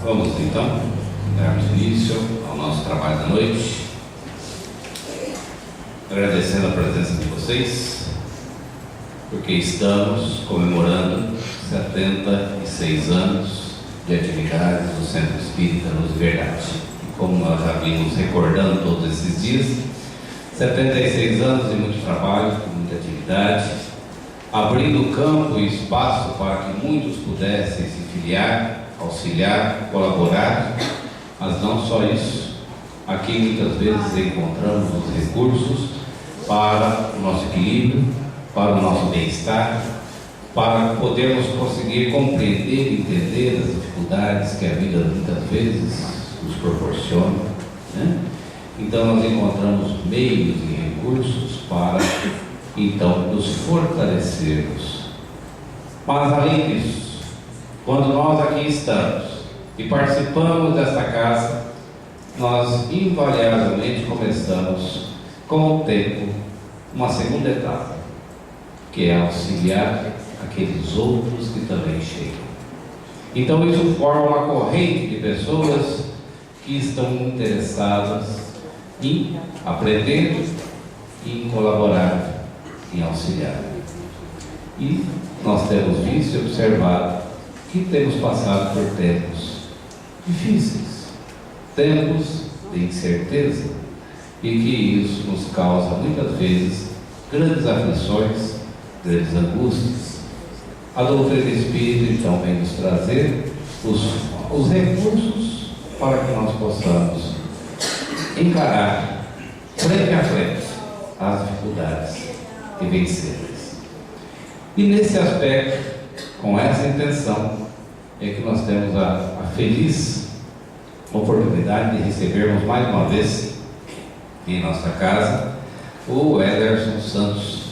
Vamos então darmos início ao nosso trabalho da noite, agradecendo a presença de vocês, porque estamos comemorando 76 anos de atividades do Centro Espírita Luz e Verdade. E como nós já vimos recordando todos esses dias, 76 anos de muito trabalho, muita atividade, abrindo campo e espaço para que muitos pudessem se filiar, auxiliar, colaborar, mas não só isso. Aqui muitas vezes encontramos os recursos para o nosso equilíbrio, para o nosso bem-estar, para podermos conseguir compreender e entender as dificuldades que a vida muitas vezes nos proporciona, né? Então nós encontramos meios e recursos para então nos fortalecermos. Mas além disso, quando nós aqui estamos e participamos desta casa, nós invariavelmente começamos com o tempo uma segunda etapa, que é auxiliar aqueles outros que também chegam. Então isso forma uma corrente de pessoas que estão interessadas em aprender, em colaborar, em auxiliar. E nós temos visto e observado que temos passado por tempos difíceis, tempos de incerteza, e que isso nos causa muitas vezes grandes aflições, grandes angústias. A doutrina espírita então vem nos trazer os recursos para que nós possamos encarar frente a frente as dificuldades e vencê-las. E nesse aspecto, com essa intenção, é que nós temos a feliz oportunidade de recebermos mais uma vez em nossa casa o Ederson Santos.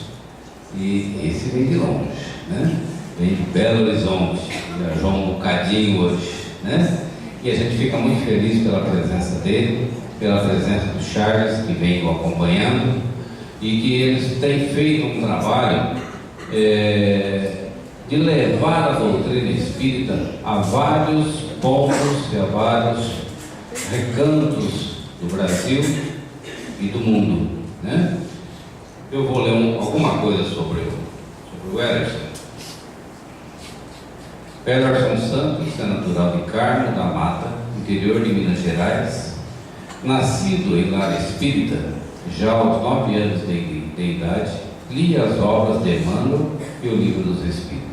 E esse vem de longe, né? Vem de Belo Horizonte, viajou um bocadinho hoje, né? E a gente fica muito feliz pela presença dele, pela presença do Charles, que vem o acompanhando, e que eles têm feito um trabalho de levar a doutrina espírita a vários pontos e a vários recantos do Brasil e do mundo, né? Eu vou ler alguma coisa sobre o Ederson. Ederson Santos é natural de Carmo da Mata, interior de Minas Gerais, nascido em lar espírita, já aos 9 anos de idade, lia as obras de Emmanuel e o Livro dos Espíritos.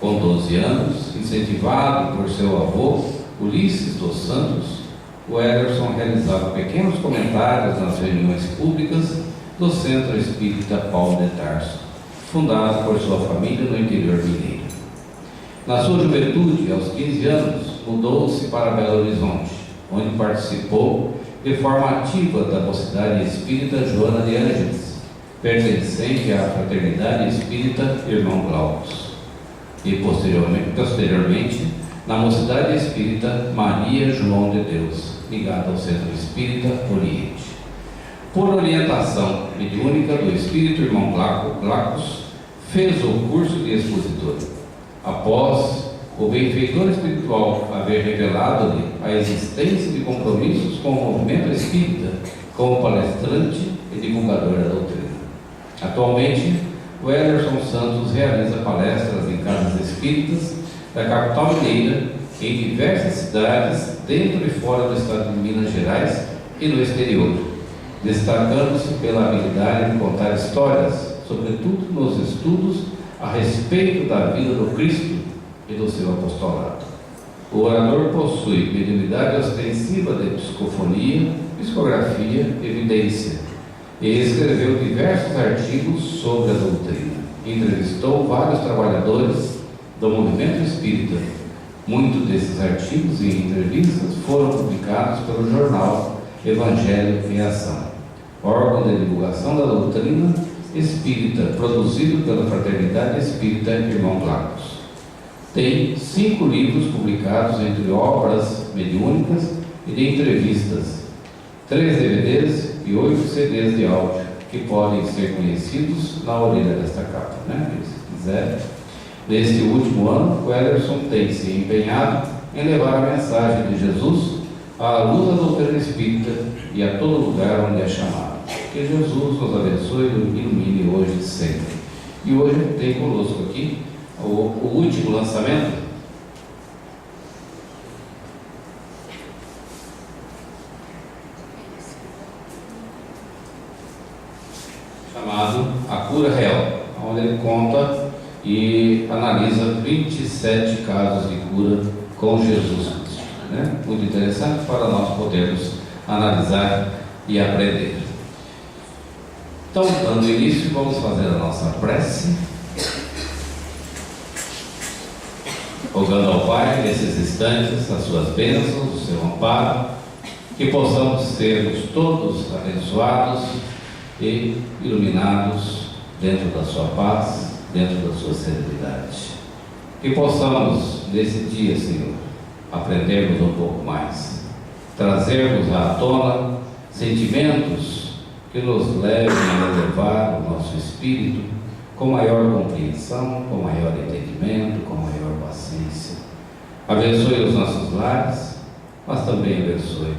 Com 12 anos, incentivado por seu avô, Ulisses dos Santos, o Ederson realizava pequenos comentários nas reuniões públicas do Centro Espírita Paulo de Tarso, fundado por sua família no interior mineiro. Na sua juventude, aos 15 anos, mudou-se para Belo Horizonte, onde participou de forma ativa da Mocidade Espírita Joana de Ângeles, pertencente à Fraternidade Espírita Irmão Glaucus, e posteriormente na Mocidade Espírita Maria João de Deus, ligada ao Centro Espírita Oriente. Por orientação mediúnica do Espírito Irmão Glaucus, fez o curso de expositor. Após o benfeitor espiritual haver revelado-lhe a existência de compromissos com o movimento espírita, como palestrante e divulgador da doutrina. Atualmente, o Ederson Santos realiza palestras em casas espíritas da capital mineira, em diversas cidades, dentro e fora do estado de Minas Gerais e no exterior, destacando-se pela habilidade de contar histórias, sobretudo nos estudos a respeito da vida do Cristo e do seu apostolado. O orador possui mediunidade ostensiva de psicofonia, psicografia e evidência, e escreveu diversos artigos sobre a doutrina. Entrevistou vários trabalhadores do movimento espírita. Muitos desses artigos e entrevistas foram publicados pelo jornal Evangelho em Ação, órgão de divulgação da doutrina espírita, produzido pela Fraternidade Espírita Irmão Glaucus. Tem 5 livros publicados, entre obras mediúnicas e de entrevistas, 3 DVDs e 8 CDs de áudio, que podem ser conhecidos na orelha desta capa, né? Se quiser. Neste último ano, o Ederson tem se empenhado em levar a mensagem de Jesus à luz da doutrina espírita e a todo lugar onde é chamado. Que Jesus nos abençoe e ilumine hoje e sempre. E hoje tem conosco aqui o último lançamento, chamado A Cura Real, onde ele conta e analisa 27 casos de cura com Jesus Cristo, né? Muito interessante para nós podermos analisar e aprender. Então, dando início, vamos fazer a nossa prece, rogando ao Pai, nesses instantes, as suas bênçãos, o seu amparo, que possamos sermos todos abençoados e iluminados dentro da sua paz, dentro da sua serenidade. Que possamos, nesse dia, Senhor, aprendermos um pouco mais, trazermos à tona sentimentos que nos levem a elevar o nosso espírito com maior compreensão, com maior entendimento, com maior paciência. Abençoe os nossos lares, mas também abençoe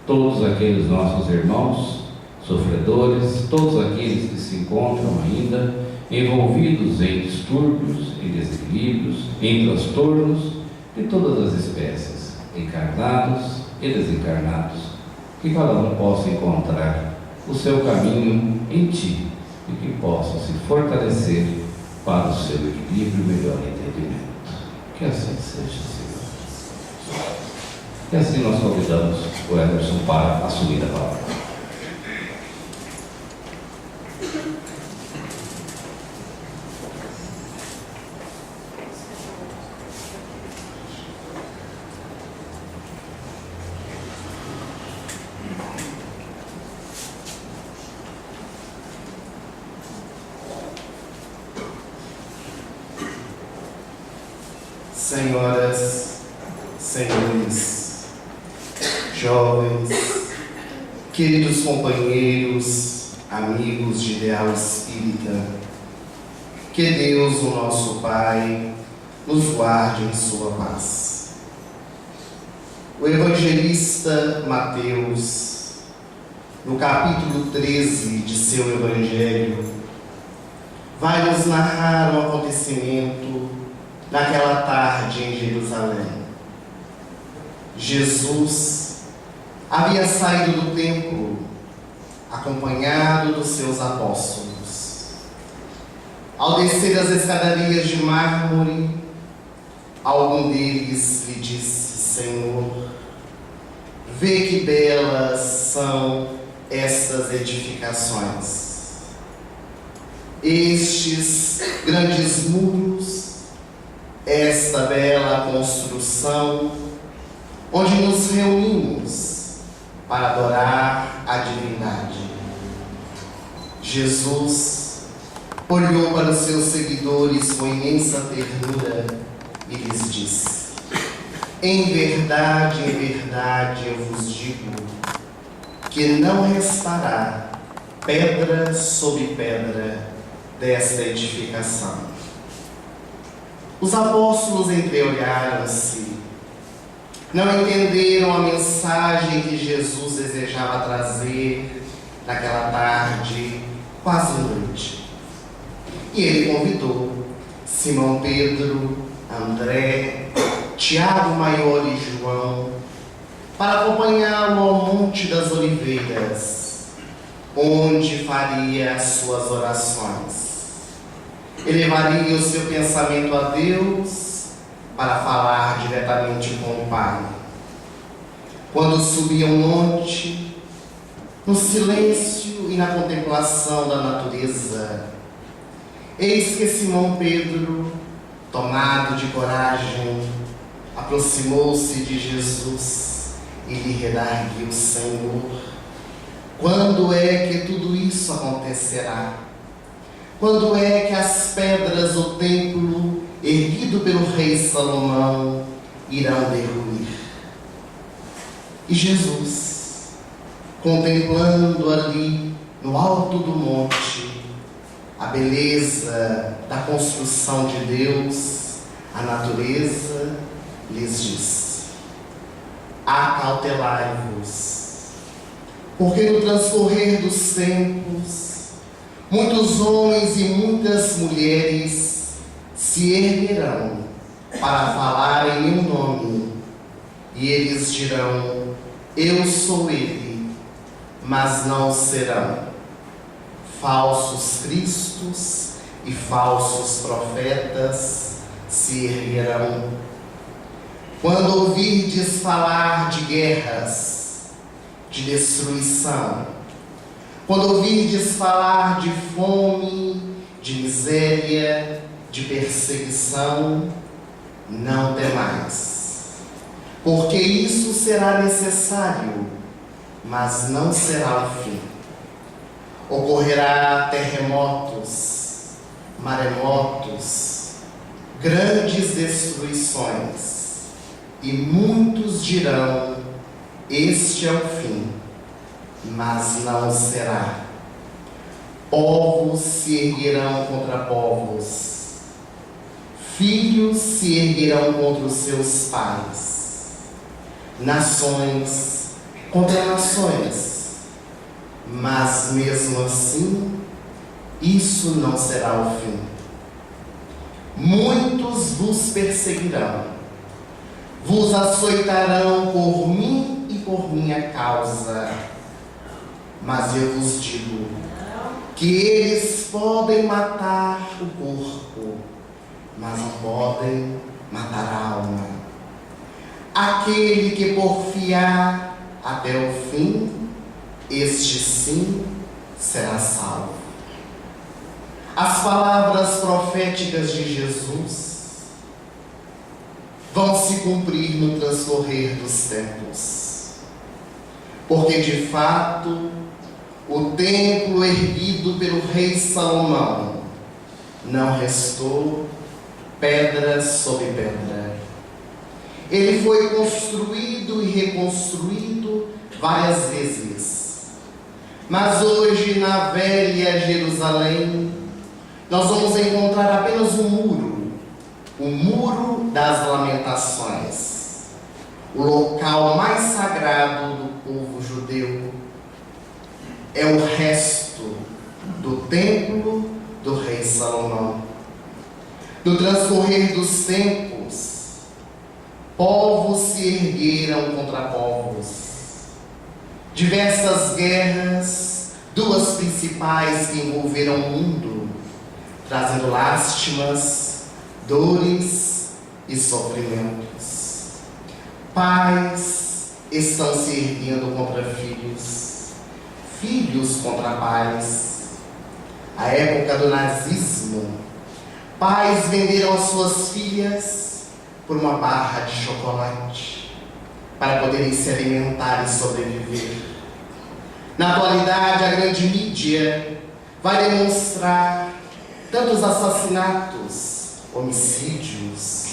todos aqueles nossos irmãos sofredores, todos aqueles que se encontram ainda envolvidos em distúrbios, em desequilíbrios, em transtornos de todas as espécies, encarnados e desencarnados, que cada um possa encontrar o seu caminho em Ti e que possa se fortalecer para o seu equilíbrio e melhor entendimento. Que assim seja, Senhor. E assim nós convidamos o Emerson para assumir a palavra. Senhoras, senhores, jovens, queridos companheiros, amigos de ideal espírita, que Deus, o nosso Pai, nos guarde em sua paz. O evangelista Mateus, no capítulo 13 de seu evangelho, vai nos narrar um acontecimento naquela tarde em Jerusalém. Jesus havia saído do templo acompanhado dos seus apóstolos. Ao descer as escadarias de mármore, algum deles lhe disse: Senhor, vê que belas são estas edificações. Estes grandes muros, esta bela construção, onde nos reunimos para adorar a divindade. Jesus olhou para os seus seguidores com imensa ternura e lhes disse: em verdade, eu vos digo que não restará pedra sobre pedra desta edificação. Os apóstolos entreolharam-se, não entenderam a mensagem que Jesus desejava trazer naquela tarde, quase noite. E ele convidou Simão Pedro, André, Tiago Maior e João para acompanhá-lo ao Monte das Oliveiras, onde faria as suas orações. Elevaria o seu pensamento a Deus para falar diretamente com o Pai. Quando subia o monte, no silêncio e na contemplação da natureza, eis que Simão Pedro, tomado de coragem, aproximou-se de Jesus e lhe redarguiu: Senhor, quando é que tudo isso acontecerá? Quando é que as pedras do templo, erguido pelo rei Salomão, irão derruir? E Jesus, contemplando ali no alto do monte a beleza da construção de Deus, a natureza, lhes diz: acautelai-vos, porque no transcorrer dos tempos, muitos homens e muitas mulheres se erguerão para falar em meu nome, e eles dirão: eu sou ele, mas não serão. Falsos cristos e falsos profetas se erguerão. Quando ouvirdes falar de guerras, de destruição, quando ouvirdes falar de fome, de miséria, de perseguição, não temais, porque isso será necessário, mas não será o fim. Ocorrerá terremotos, maremotos, grandes destruições, e muitos dirão: este é o fim, mas não será. Povos se erguerão contra povos, filhos se erguerão contra os seus pais, nações contra nações, mas mesmo assim, isso não será o fim. Muitos vos perseguirão, vos açoitarão por mim e por minha causa, mas eu vos digo que eles podem matar o corpo, mas não podem matar a alma. Aquele que porfiar até o fim, este sim será salvo. As palavras proféticas de Jesus vão se cumprir no transcorrer dos tempos, porque de fato o templo erguido pelo rei Salomão não restou pedra sobre pedra. Ele foi construído e reconstruído várias vezes, mas hoje na velha Jerusalém nós vamos encontrar apenas um muro, o Muro das Lamentações, o local mais sagrado do povo judeu. É o resto do templo do rei Salomão. No transcorrer dos tempos, povos se ergueram contra povos. Diversas guerras, duas principais que envolveram o mundo, trazendo lástimas, dores e sofrimentos. Pais estão se erguendo contra filhos, filhos contra pais. A época do nazismo, pais venderam as suas filhas por uma barra de chocolate para poderem se alimentar e sobreviver. Na atualidade, a grande mídia vai demonstrar tantos assassinatos, homicídios,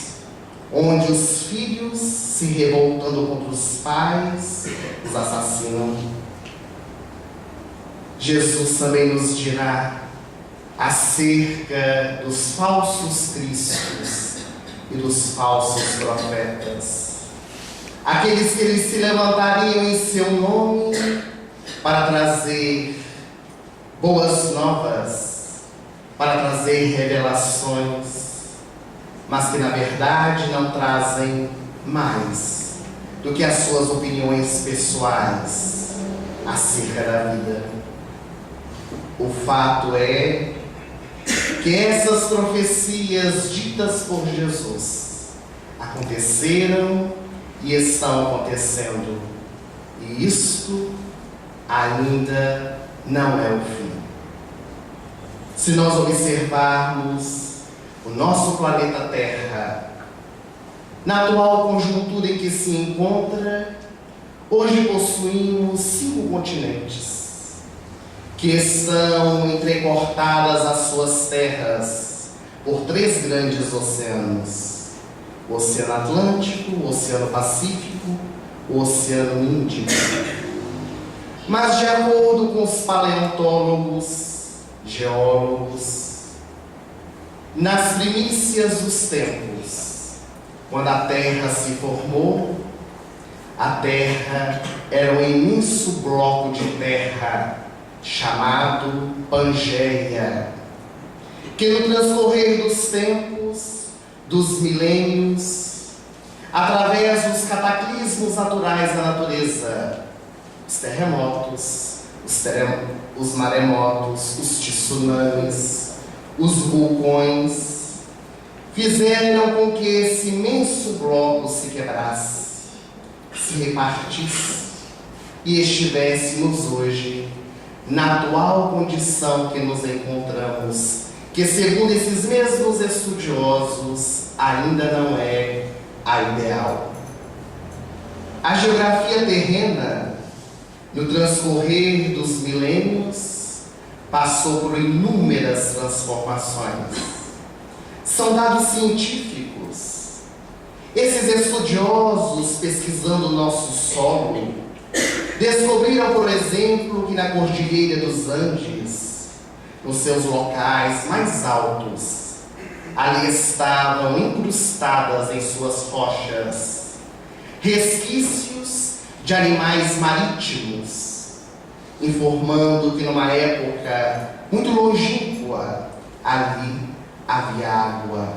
onde os filhos se revoltando contra os pais os assassinam. Jesus também nos dirá acerca dos falsos cristos e dos falsos profetas, aqueles que eles se levantariam em seu nome para trazer boas novas, para trazer revelações, mas que na verdade não trazem mais do que as suas opiniões pessoais acerca da vida. O fato é que essas profecias ditas por Jesus aconteceram e estão acontecendo, e isto ainda não é o fim. Se nós observarmos o nosso planeta Terra, na atual conjuntura em que se encontra, hoje possuímos 5 continentes, que estão entrecortadas as suas terras por 3 grandes oceanos: o Oceano Atlântico, o Oceano Pacífico, o Oceano Índico. Mas de acordo com os paleontólogos, geólogos, nas primícias dos tempos, quando a Terra se formou, A terra era um imenso bloco de terra chamado Pangeia, que no transcorrer dos tempos, dos milênios, através dos cataclismos naturais da natureza, os terremotos, os maremotos, os tsunamis, os vulcões, fizeram com que esse imenso bloco se quebrasse, se repartisse e estivéssemos hoje na atual condição que nos encontramos, que segundo esses mesmos estudiosos ainda não é a ideal. A geografia terrena, no transcorrer dos milênios, passou por inúmeras transformações. São dados científicos. Esses estudiosos, pesquisando o nosso solo, descobriram, por exemplo, que na Cordilheira dos Andes, nos seus locais mais altos, ali estavam incrustadas em suas rochas resquícios de animais marítimos, informando que numa época muito longínqua ali havia água.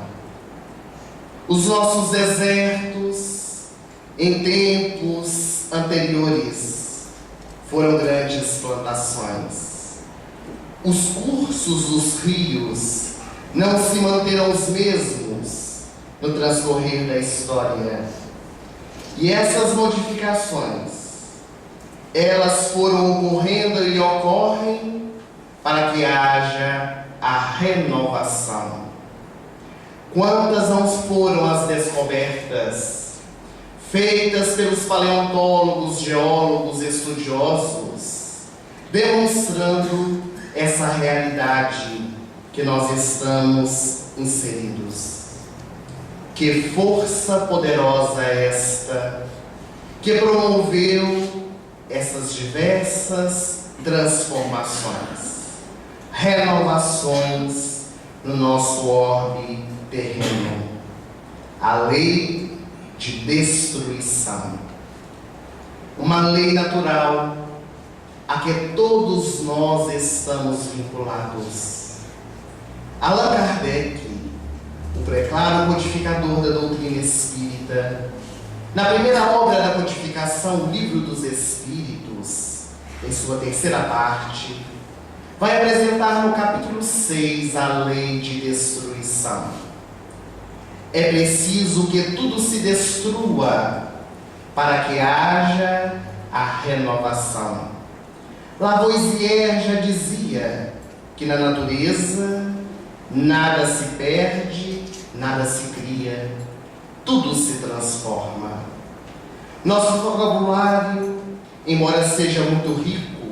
Os nossos desertos, em tempos anteriores, foram grandes plantações. Os cursos dos rios não se manterão os mesmos no transcorrer da história. E essas modificações, elas foram ocorrendo e ocorrem para que haja a renovação. Quantas não foram as descobertas feitas pelos paleontólogos, geólogos, estudiosos, demonstrando essa realidade que nós estamos inseridos. Que força poderosa é esta que promoveu essas diversas transformações, renovações no nosso orbe terreno. A lei de destruição. Uma lei natural a que todos nós estamos vinculados. Allan Kardec, o preclaro codificador da doutrina espírita, na primeira obra da codificação, o Livro dos Espíritos, em sua terceira parte, vai apresentar no capítulo 6 a lei de destruição. É preciso que tudo se destrua para que haja a renovação. Lavoisier já dizia que na natureza nada se perde, nada se cria, tudo se transforma. Nosso vocabulário, embora seja muito rico,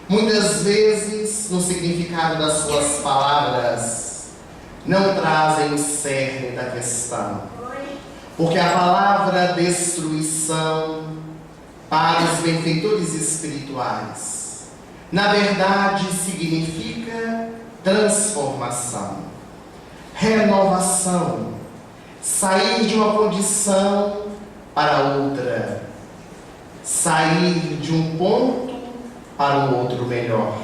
muitas vezes, no significado das suas palavras, não trazem o cerne da questão. Porque a palavra destruição, para os benfeitores espirituais, na verdade significa transformação, renovação, sair de uma condição para outra, sair de um ponto para um outro melhor.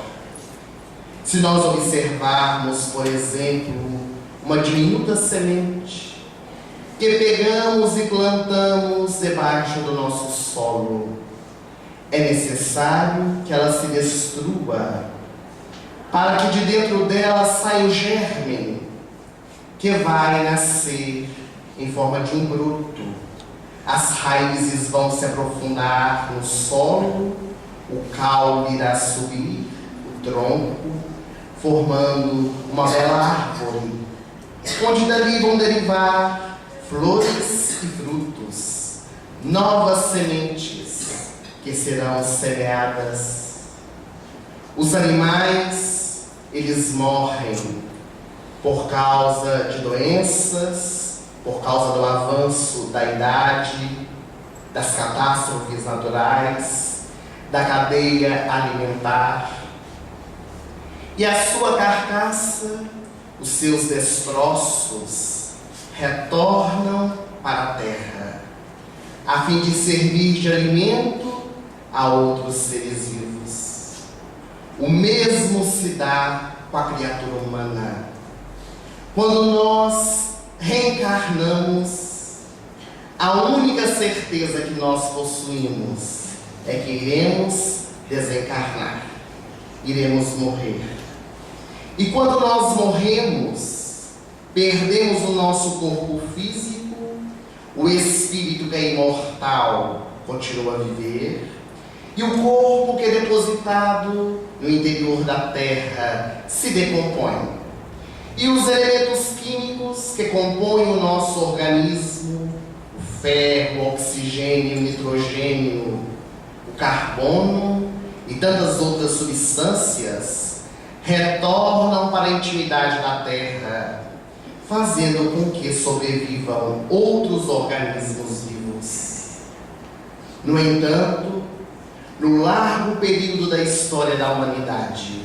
Se nós observarmos, por exemplo, uma diminuta semente que pegamos e plantamos debaixo do nosso solo, é necessário que ela se destrua para que de dentro dela saia o germe que vai nascer em forma de um broto. As raízes vão se aprofundar no solo, o caule irá subir, o tronco, formando uma bela árvore, onde dali vão derivar flores e frutos, novas sementes que serão semeadas. Os animais, eles morrem por causa de doenças, por causa do avanço da idade, das catástrofes naturais, da cadeia alimentar. E a sua carcaça, os seus destroços, retornam para a terra. a fim de servir de alimento a outros seres vivos. O mesmo se dá com a criatura humana. Quando nós reencarnamos, a única certeza que nós possuímos é que iremos desencarnar, iremos morrer. E quando nós morremos, perdemos o nosso corpo físico, o espírito que é imortal continua a viver, e o corpo que é depositado no interior da terra se decompõe. E os elementos químicos que compõem o nosso organismo, o ferro, o oxigênio, o nitrogênio, o carbono e tantas outras substâncias, retornam para a intimidade da terra, fazendo com que sobrevivam outros organismos vivos. No entanto, no largo período da história da humanidade,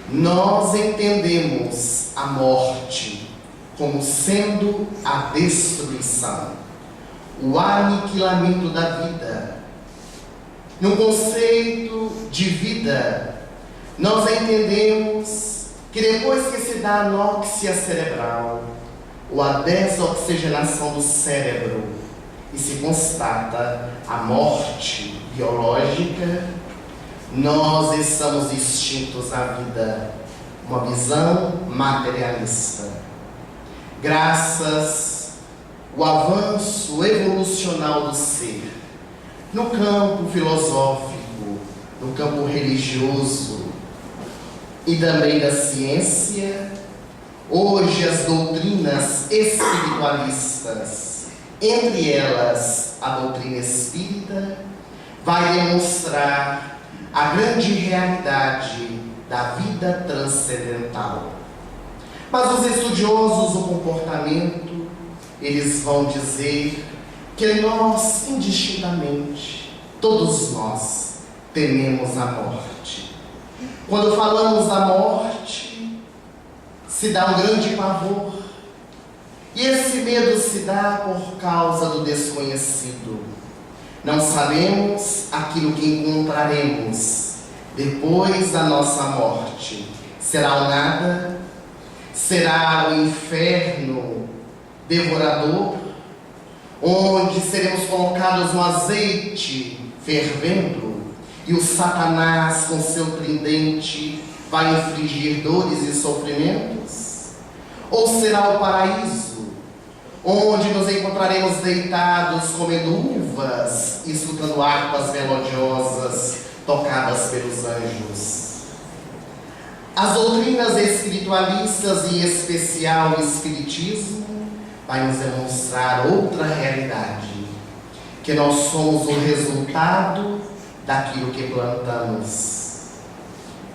nós entendemos a morte como sendo a destruição, o aniquilamento da vida. No conceito de vida, nós entendemos que depois que se dá a anóxia cerebral, ou a desoxigenação do cérebro, e se constata a morte biológica, nós estamos extintos à vida, uma visão materialista. Graças ao avanço evolucional do ser, no campo filosófico, no campo religioso e também da ciência, hoje as doutrinas espiritualistas, entre elas a doutrina espírita, vai demonstrar a grande realidade da vida transcendental. Mas os estudiosos do comportamento, eles vão dizer que nós, indistintamente, todos nós, tememos a morte. Quando falamos da morte, se dá um grande pavor. E esse medo se dá por causa do desconhecido. Não sabemos aquilo que encontraremos depois da nossa morte. Será o nada? Será o inferno devorador? Onde seremos colocados no azeite fervendo e o Satanás com seu tridente vai infligir dores e sofrimentos? Ou será o paraíso, onde nos encontraremos deitados comendo uvas e escutando harpas melodiosas tocadas pelos anjos? As doutrinas espiritualistas, e em especial o Espiritismo, vai nos demonstrar outra realidade, que nós somos o resultado daquilo que plantamos.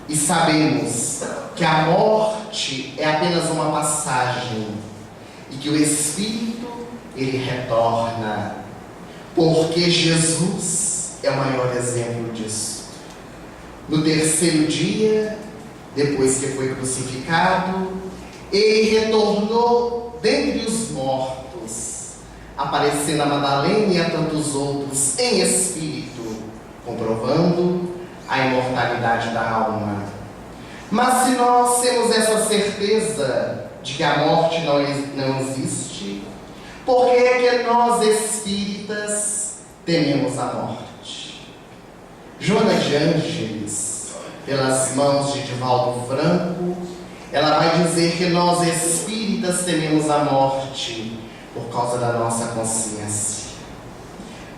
E sabemos que a morte é apenas uma passagem, e que o Espírito, ele retorna, porque Jesus é o maior exemplo disso. No terceiro dia, depois que foi crucificado, ele retornou dentre os mortos, aparecendo a Madalena e a tantos outros em espírito, comprovando a imortalidade da alma. Mas se nós temos essa certeza de que a morte não existe, por que é que nós espíritas tememos a morte? Joana de Ângeles, pelas mãos de Divaldo Franco, ela vai dizer que nós espíritas tememos a morte por causa da nossa consciência.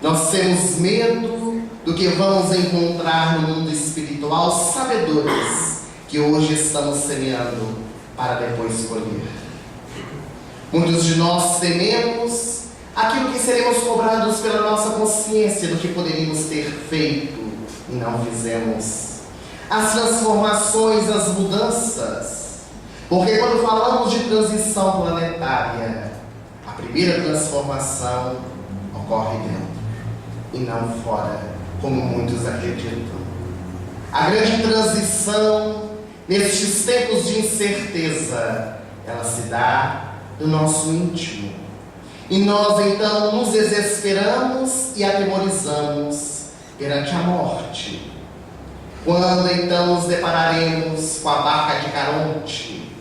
Nós temos medo do que vamos encontrar no mundo espiritual, sabedores que hoje estamos semeando para depois colher. Muitos de nós tememos aquilo que seremos cobrados pela nossa consciência do que poderíamos ter feito e não fizemos. As transformações, as mudanças. Porque quando falamos de transição planetária, a primeira transformação ocorre dentro e não fora, como muitos acreditam. A grande transição, nestes tempos de incerteza, ela se dá no nosso íntimo. E nós então nos desesperamos e atemorizamos perante a morte. Quando então nos depararemos com a barca de Caronte,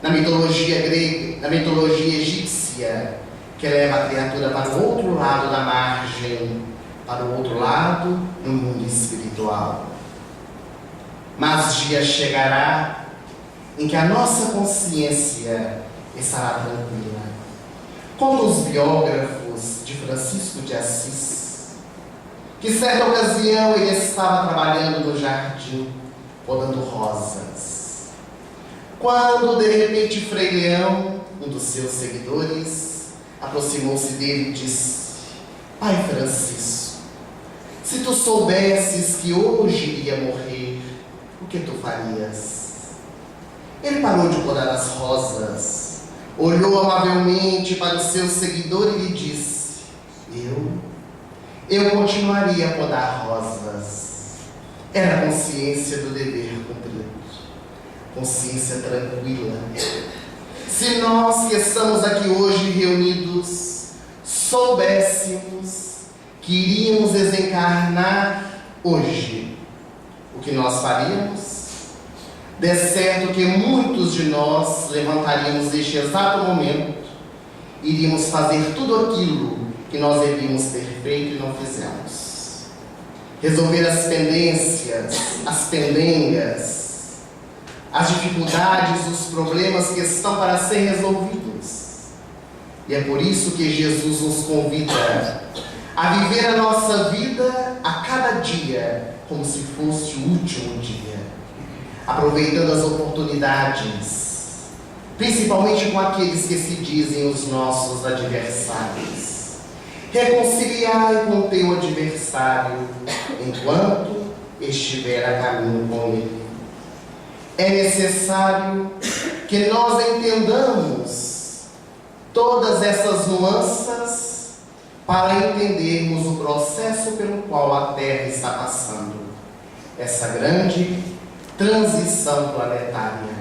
na mitologia grega, na mitologia egípcia, que leva a criatura para o outro lado da margem, para o outro lado no mundo espiritual. Mas dia chegará em que a nossa consciência estará tranquila. Como os biógrafos de Francisco de Assis, que certa ocasião ele estava trabalhando no jardim, podando rosas, quando de repente Frei Leão, um dos seus seguidores, aproximou-se dele e disse: Pai Francisco, se tu soubesses que hoje iria morrer, o que tu farias? Ele parou de podar as rosas, olhou amavelmente para o seu seguidor e lhe disse: Eu continuaria a podar rosas. Era a consciência do dever cumprido, consciência tranquila. Se nós que estamos aqui hoje reunidos soubéssemos que iríamos desencarnar hoje, o que nós faríamos? De certo que muitos de nós levantaríamos neste exato momento, iríamos fazer tudo aquilo que nós devíamos ter feito e não fizemos. Resolver as pendências, as pendengas, as dificuldades, os problemas que estão para ser resolvidos. E é por isso que Jesus nos convida a viver a nossa vida a cada dia como se fosse o último dia, aproveitando as oportunidades, principalmente com aqueles que se dizem os nossos adversários. Reconciliai com o teu adversário enquanto estiver a caminho com ele. É necessário que nós entendamos todas essas nuances para entendermos o processo pelo qual a Terra está passando, essa grande transição planetária.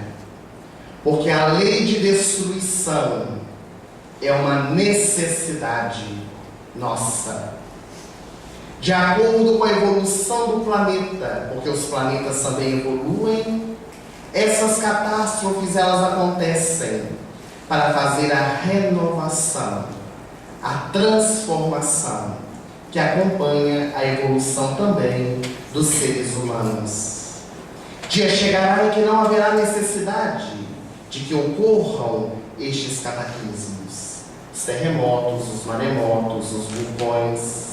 Porque a lei de destruição é uma necessidade nossa. De acordo com a evolução do planeta, porque os planetas também evoluem, essas catástrofes elas acontecem para fazer a renovação, a transformação que acompanha a evolução também dos seres humanos. Dia chegará em que não haverá necessidade de que ocorram estes cataclismos, os terremotos, os maremotos, os vulcões,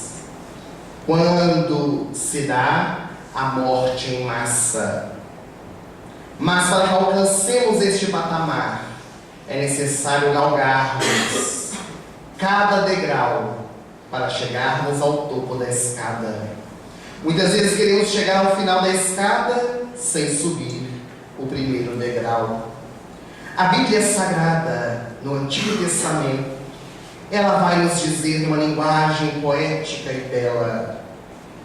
quando se dá a morte em massa. Mas para que alcancemos este patamar, é necessário galgarmos cada degrau para chegarmos ao topo da escada. Muitas vezes queremos chegar ao final da escada sem subir o primeiro degrau. A Bíblia Sagrada, no Antigo Testamento, ela vai nos dizer numa linguagem poética e bela: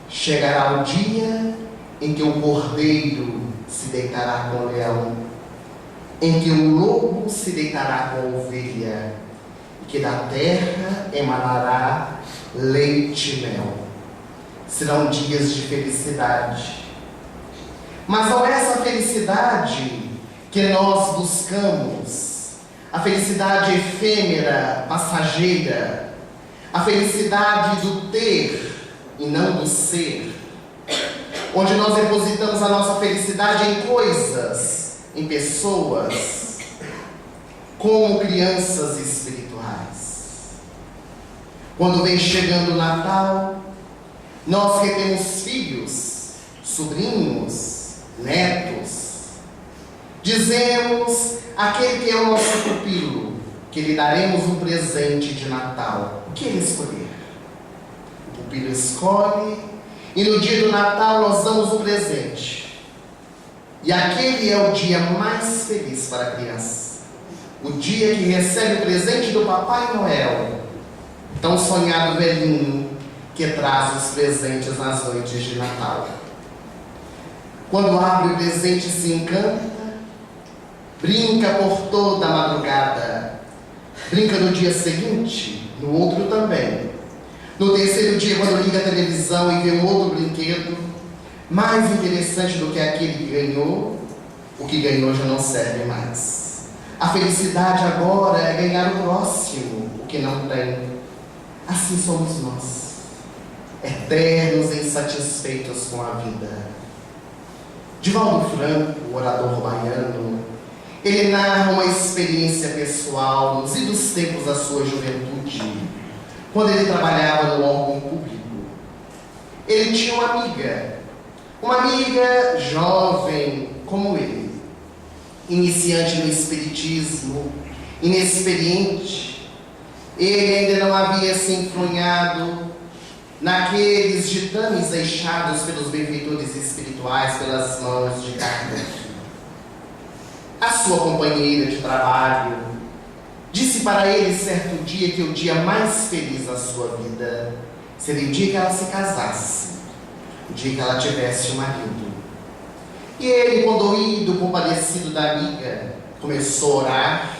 chegará o dia em que o cordeiro se deitará com o leão, em que o lobo se deitará com a ovelha, e que da terra emanará leite e mel. Serão dias de felicidade. Mas não é essa felicidade que nós buscamos, a felicidade efêmera, passageira, a felicidade do ter e não do ser, onde nós depositamos a nossa felicidade em coisas, em pessoas, como crianças espirituais. Quando vem chegando o Natal, nós que temos filhos, sobrinhos, netos, dizemos àquele que é o nosso pupilo que lhe daremos um presente de Natal. O que ele escolher? O pupilo escolhe, e no dia do Natal nós damos o presente. E aquele é o dia mais feliz para a criança. O dia que recebe o presente do Papai Noel, tão sonhado velhinho, que traz os presentes nas noites de Natal. Quando abre o presente, se encanta, brinca por toda a madrugada, brinca no dia seguinte, no outro também. No terceiro dia, quando liga a televisão e vê um outro brinquedo, mais interessante do que aquele que ganhou, o que ganhou já não serve mais. A felicidade agora é ganhar o próximo, o que não tem. Assim somos nós, eternos e insatisfeitos com a vida. Divaldo Franco, o orador baiano, ele narra uma experiência pessoal nos idos tempos da sua juventude, quando ele trabalhava no órgão público. Ele tinha uma amiga jovem como ele, iniciante no espiritismo, inexperiente. Ele ainda não havia se enfronhado naqueles ditames deixados pelos benfeitores espirituais pelas mãos de Kardec. A sua companheira de trabalho disse para ele certo dia que o dia mais feliz da sua vida seria o dia que ela se casasse, o dia que ela tivesse um marido. E ele, condoído, compadecido da amiga, começou a orar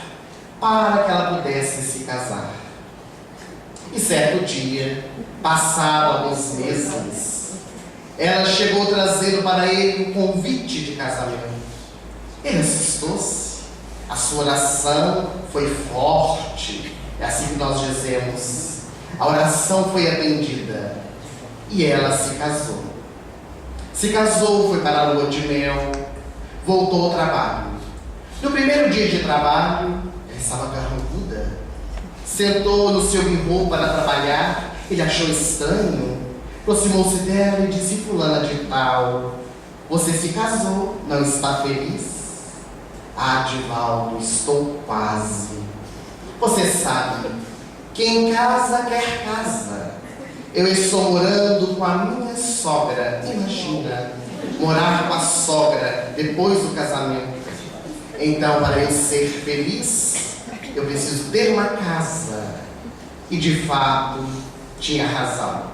para que ela pudesse se casar. E certo dia, passado alguns meses, ela chegou trazendo para ele um convite de casamento. Ele assustou-se. A sua oração foi forte. É assim que nós dizemos. A oração foi atendida. E ela se casou. Se casou, foi para a lua de mel, voltou ao trabalho. No primeiro dia de trabalho, ela estava carrancuda. Sentou no seu birro para trabalhar. Ele achou estranho. Aproximou-se dela e disse: fulana de tal, você se casou, não está feliz? Ah, Divaldo, estou quase. Você sabe, quem casa quer casa. Eu estou morando com a minha sogra. Imagina, morar com a sogra depois do casamento. Então, para eu ser feliz, eu preciso ter uma casa. E de fato, tinha razão.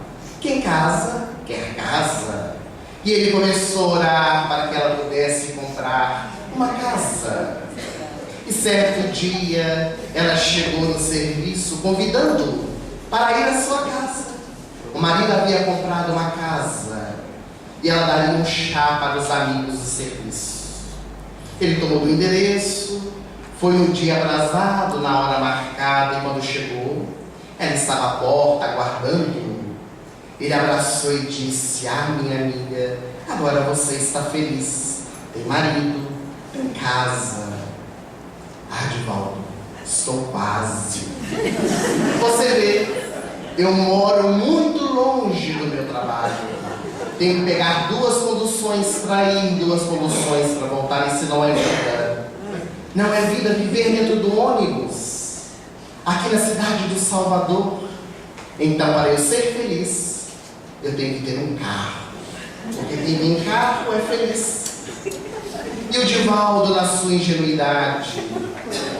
Quem casa, quer casa. E ele começou a orar para que ela pudesse comprar uma casa. E certo dia, ela chegou no serviço convidando-o para ir à sua casa. O marido havia comprado uma casa e ela daria um chá para os amigos do serviço. Ele tomou o endereço, foi no dia atrasado, na hora marcada, e quando chegou, ela estava à porta aguardando-o. Ele abraçou e disse: ah, minha amiga, agora você está feliz, tem marido, tem casa. Ah, Divaldo, estou quase. Você vê, eu moro muito longe do meu trabalho. Tenho que pegar 2 conduções para ir, 2 conduções para voltar. Isso não é vida. Não é vida viver dentro do ônibus, aqui na cidade do Salvador. Então, para eu ser feliz, eu tenho que ter um carro. Porque quem tem carro é feliz. E o Divaldo, na sua ingenuidade,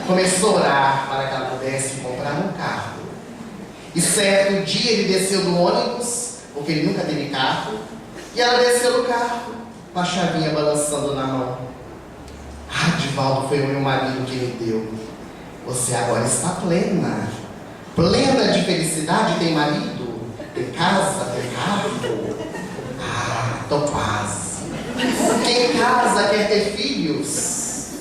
começou a orar para que ela pudesse comprar um carro. E certo dia ele desceu do ônibus, porque ele nunca teve carro, e ela desceu do carro, com a chavinha balançando na mão. Ah, Divaldo, foi o meu marido que me deu. Você agora está plena. Plena de felicidade, tem marido, tem casa, tem carro. Ah, estou quase. Quem casa quer ter filhos.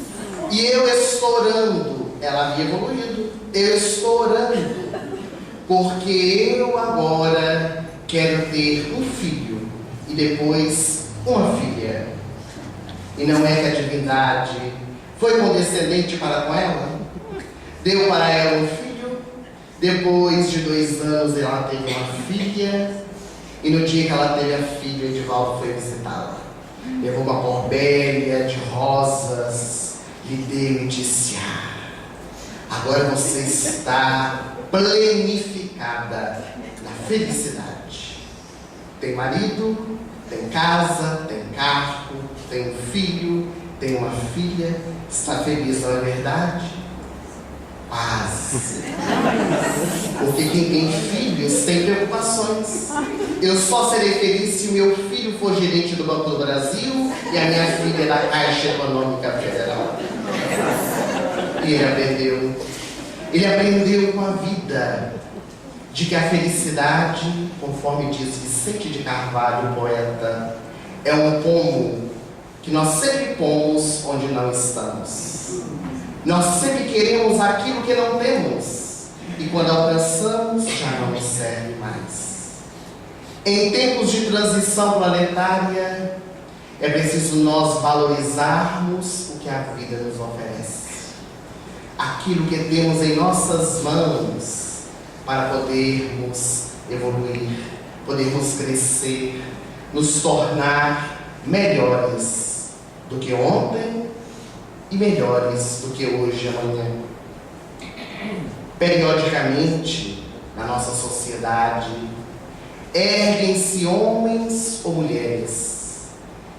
E eu estou orando. Ela havia evoluído. Eu estou orando. Porque eu agora quero ter um filho e depois uma filha. E não é que a divindade foi condescendente para com ela? Deu para ela um filho. Depois de 2 anos ela teve uma filha. E no dia que ela teve a filha, Edivaldo foi visitá-la. Levou uma corbelha de rosas, lhe deu e disse: ah, agora você está planificada na felicidade. Tem marido, tem casa, tem carro, tem um filho, tem uma filha. Está feliz, não é verdade? Quase. Porque quem tem filhos tem preocupações. Eu só serei feliz se o meu filho for gerente do Banco do Brasil e a minha filha da Caixa Econômica Federal. E ele aprendeu com a vida. de que a felicidade, conforme diz Vicente de Carvalho, poeta, é um pomo que nós sempre pomos onde não estamos. Nós sempre queremos aquilo que não temos, e quando alcançamos, já não nos serve mais. Em tempos de transição planetária, é preciso nós valorizarmos o que a vida nos oferece. Aquilo que temos em nossas mãos, para podermos evoluir, podermos crescer, nos tornar melhores do que ontem e melhores do que hoje e amanhã. Periodicamente, na nossa sociedade, erguem-se homens ou mulheres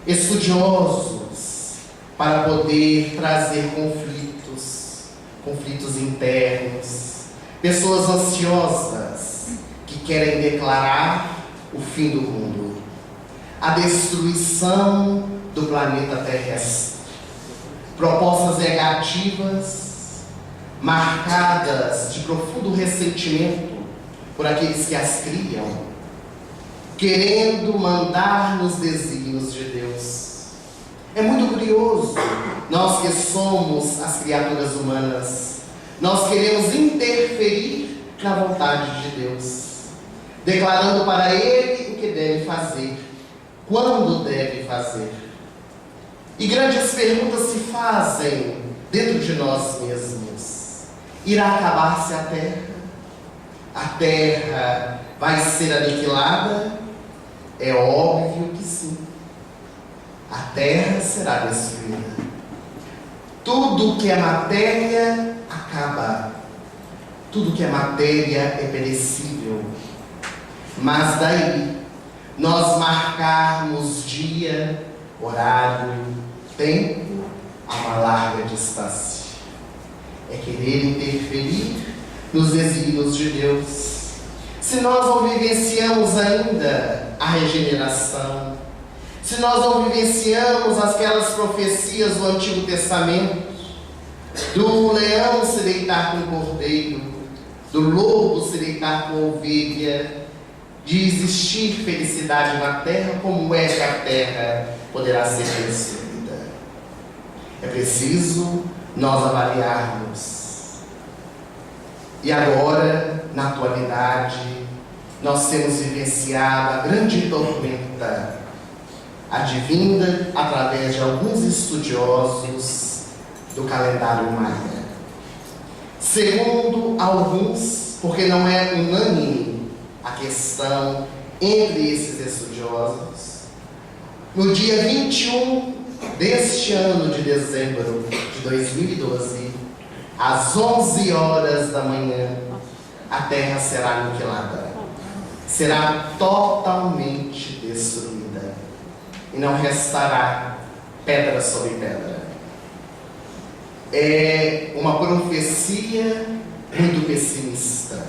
estudiosos para poder trazer conflitos internos, pessoas ansiosas que querem declarar o fim do mundo, a destruição do planeta terrestre, propostas negativas marcadas de profundo ressentimento por aqueles que as criam, querendo mandar nos desígnios de Deus. É muito curioso, nós que somos as criaturas humanas, nós queremos interferir na vontade de Deus, declarando para Ele o que deve fazer, quando deve fazer. E grandes perguntas se fazem dentro de nós mesmos. Irá acabar-se a Terra? A Terra vai ser aniquilada? É óbvio que sim. A Terra será destruída. Tudo que é matéria acaba. Tudo que é matéria é perecível. Mas daí, nós marcarmos dia, horário, tempo, a uma larga distância. É querer interferir nos desígnios de Deus. Se nós não vivenciamos ainda a regeneração, se nós não vivenciamos aquelas profecias do Antigo Testamento, do leão se deitar com o cordeiro, do lobo se deitar com a ovelha, de existir felicidade na terra, como é que a terra poderá ser destruída? É preciso nós avaliarmos. E agora, na atualidade, nós temos vivenciado a grande tormenta, advinda através de alguns estudiosos do calendário maia. Segundo alguns, porque não é unânime a questão entre esses estudiosos, no dia 21 deste ano de dezembro de 2012, às 11 horas da manhã, a Terra será aniquilada, será totalmente destruída, e não restará pedra sobre pedra. É uma profecia muito pessimista,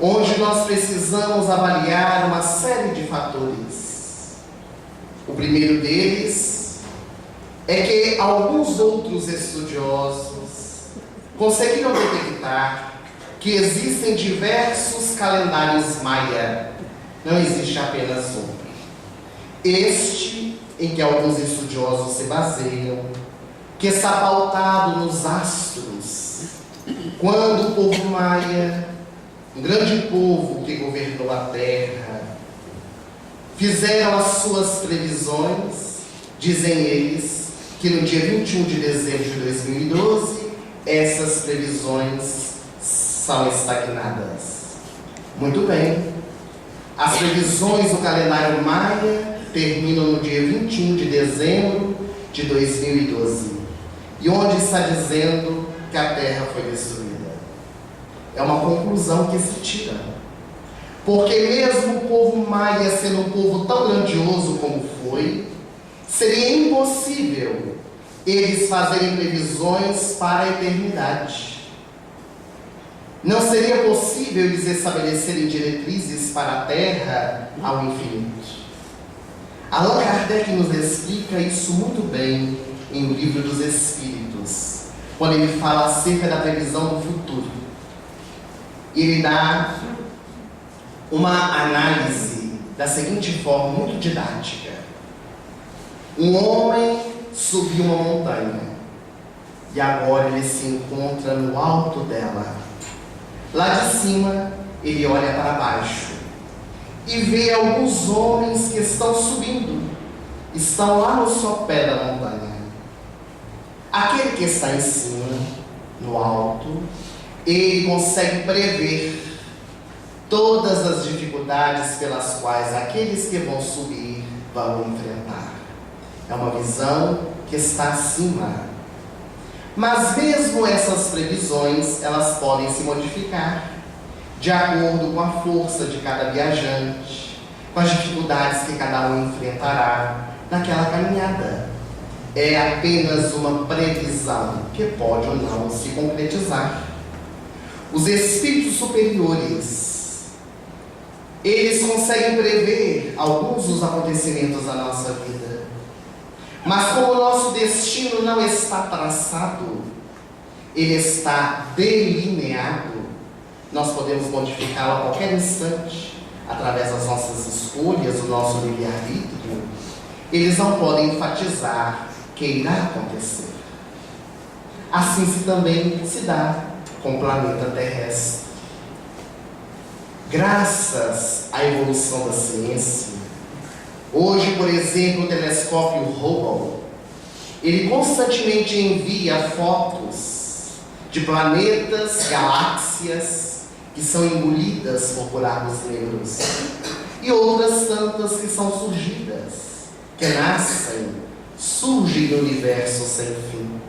onde nós precisamos avaliar uma série de fatores. O primeiro deles é que alguns outros estudiosos conseguiram detectar que existem diversos calendários maia, não existe apenas um. Este, em que alguns estudiosos se baseiam, que está pautado nos astros, quando o povo maia, um grande povo que governou a terra, fizeram as suas previsões, dizem eles que no dia 21 de dezembro de 2012, essas previsões são estagnadas. Muito bem, as previsões do calendário maia terminam no dia 21 de dezembro de 2012. E onde está dizendo que a terra foi destruída? É uma conclusão que se tira. Porque mesmo o povo maia sendo um povo tão grandioso como foi, seria impossível eles fazerem previsões para a eternidade. Não seria possível eles estabelecerem diretrizes para a terra ao infinito. Allan Kardec nos explica isso muito bem em O Livro dos Espíritos, quando ele fala acerca da previsão do futuro. E ele dá uma análise da seguinte forma, muito didática. Um homem subiu uma montanha e agora ele se encontra no alto dela. Lá de cima, ele olha para baixo e vê alguns homens que estão subindo, estão lá no sopé da montanha. Aquele que está em cima, no alto, ele consegue prever todas as dificuldades pelas quais aqueles que vão subir vão enfrentar. É uma visão que está acima. Mas mesmo essas previsões, elas podem se modificar de acordo com a força de cada viajante, com as dificuldades que cada um enfrentará naquela caminhada. É apenas uma previsão que pode ou não se concretizar. Os espíritos superiores, eles conseguem prever alguns dos acontecimentos da nossa vida. Mas como o nosso destino não está traçado, ele está delineado, nós podemos modificá-lo a qualquer instante, através das nossas escolhas, do nosso livre-arbítrio. Eles não podem enfatizar que irá acontecer. Assim também se dá com o planeta terrestre. Graças à evolução da ciência, hoje, por exemplo, o telescópio Hubble, ele constantemente envia fotos de planetas, galáxias que são engolidas por buracos negros e outras tantas que são surgidas, que nascem, surgem do universo sem fim.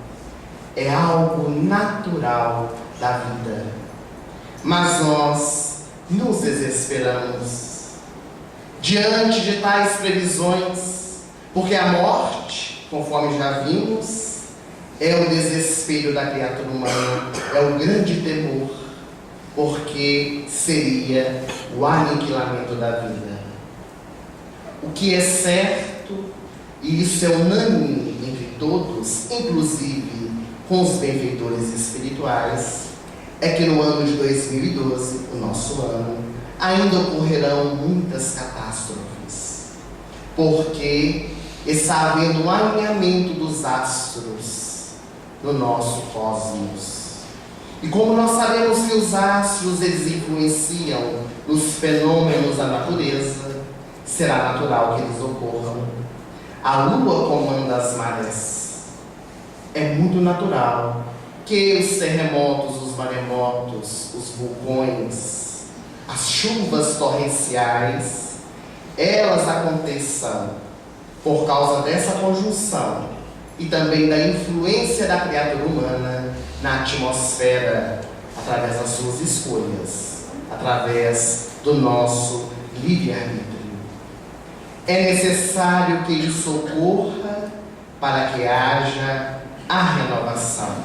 É algo natural da vida. Mas nós nos desesperamos diante de tais previsões, porque a morte, conforme já vimos, é o desespero da criatura humana, é o grande temor, porque seria o aniquilamento da vida. O que é certo, e isso é unânime entre todos, inclusive com os benfeitores espirituais, é que no ano de 2012, o nosso ano, ainda ocorrerão muitas catástrofes, porque está havendo um alinhamento dos astros no nosso cosmos. E como nós sabemos que os astros eles influenciam nos fenômenos da natureza, será natural que eles ocorram. A Lua comanda as marés. É muito natural que os terremotos, os maremotos, os vulcões, as chuvas torrenciais, elas aconteçam por causa dessa conjunção e também da influência da criatura humana na atmosfera, através das suas escolhas, através do nosso livre-arbítrio. É necessário que isso ocorra para que haja a renovação.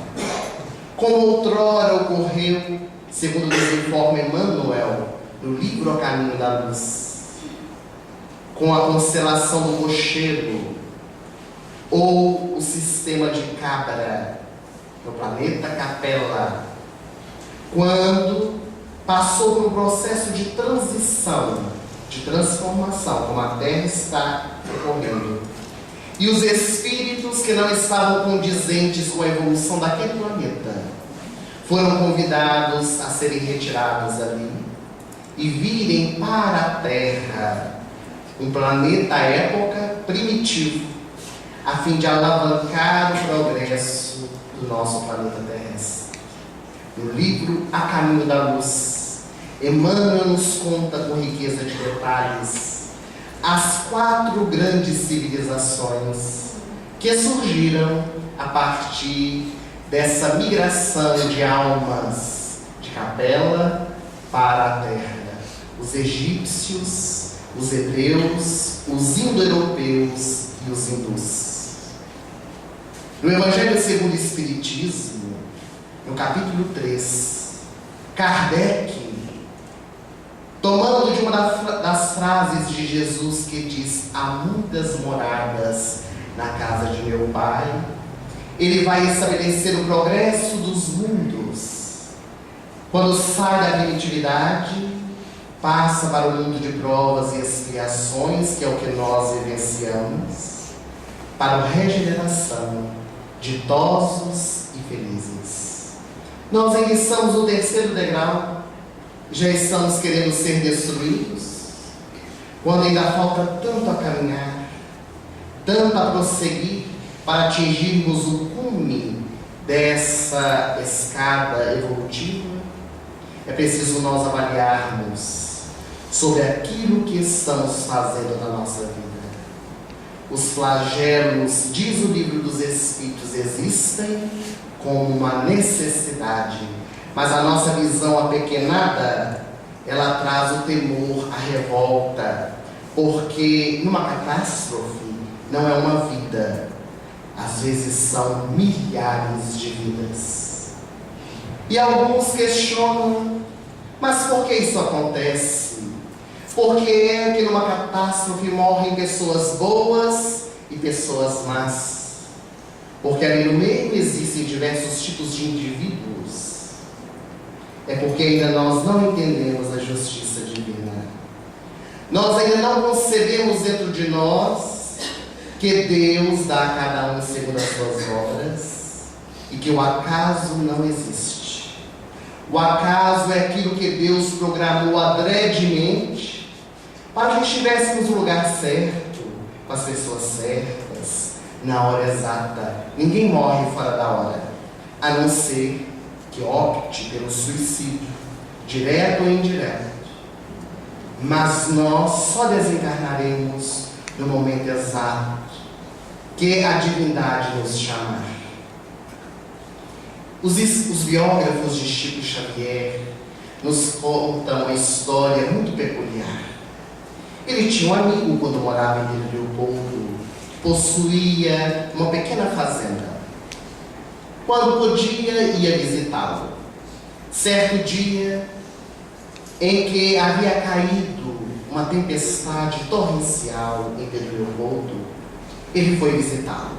Como outrora ocorreu, segundo nos informa Emmanuel, no livro O Caminho da Luz, com a constelação do Cocheiro, ou o sistema de Cabra, no planeta Capela, quando passou por um processo de transição, de transformação, como a Terra está ocorrendo. E os espíritos que não estavam condizentes com a evolução daquele planeta foram convidados a serem retirados dali e virem para a Terra, um planeta à época primitivo, a fim de alavancar o progresso do nosso planeta terrestre. No livro A Caminho da Luz, Emmanuel nos conta com riqueza de detalhes as 4 grandes civilizações que surgiram a partir dessa migração de almas de Capela para a Terra. Os egípcios, os hebreus, os indo-europeus e os hindus. No Evangelho segundo o Espiritismo, no capítulo 3, Kardec, tomando de uma das frases de Jesus que diz: há muitas moradas na casa de meu Pai, ele vai estabelecer o progresso dos mundos. Quando sai da primitividade, passa para o mundo de provas e expiações, que é o que nós vivenciamos, para a regeneração, ditosos e felizes. Nós ainda estamos no terceiro degrau, já estamos querendo ser destruídos, quando ainda falta tanto a caminhar, tanto a prosseguir para atingirmos o cume dessa escada evolutiva. É preciso nós avaliarmos sobre aquilo que estamos fazendo na nossa vida. Os flagelos, diz o livro dos Espíritos, existem como uma necessidade, mas a nossa visão apequenada, ela traz o temor, a revolta, porque numa catástrofe não é uma vida, às vezes são milhares de vidas. E alguns questionam, mas por que isso acontece? Por que é que numa catástrofe morrem pessoas boas e pessoas más? Porque ali no meio existem diversos tipos de indivíduos. É porque ainda nós não entendemos a justiça divina. Nós ainda não concebemos dentro de nós que Deus dá a cada um segundo as suas obras e que o acaso não existe. O acaso é aquilo que Deus programou adredemente para que estivéssemos no lugar certo, com as pessoas certas, na hora exata. Ninguém morre fora da hora, a não ser que opte pelo suicídio, direto ou indireto. Mas nós só desencarnaremos no momento exato que a divindade nos chamar. Os biógrafos de Chico Xavier nos contam uma história muito peculiar. Ele tinha um amigo quando morava em Vila Leopoldo, que possuía uma pequena fazenda. Quando podia, ia visitá-lo. Certo dia em que havia caído uma tempestade torrencial em Vila Leopoldo, ele foi visitá-lo.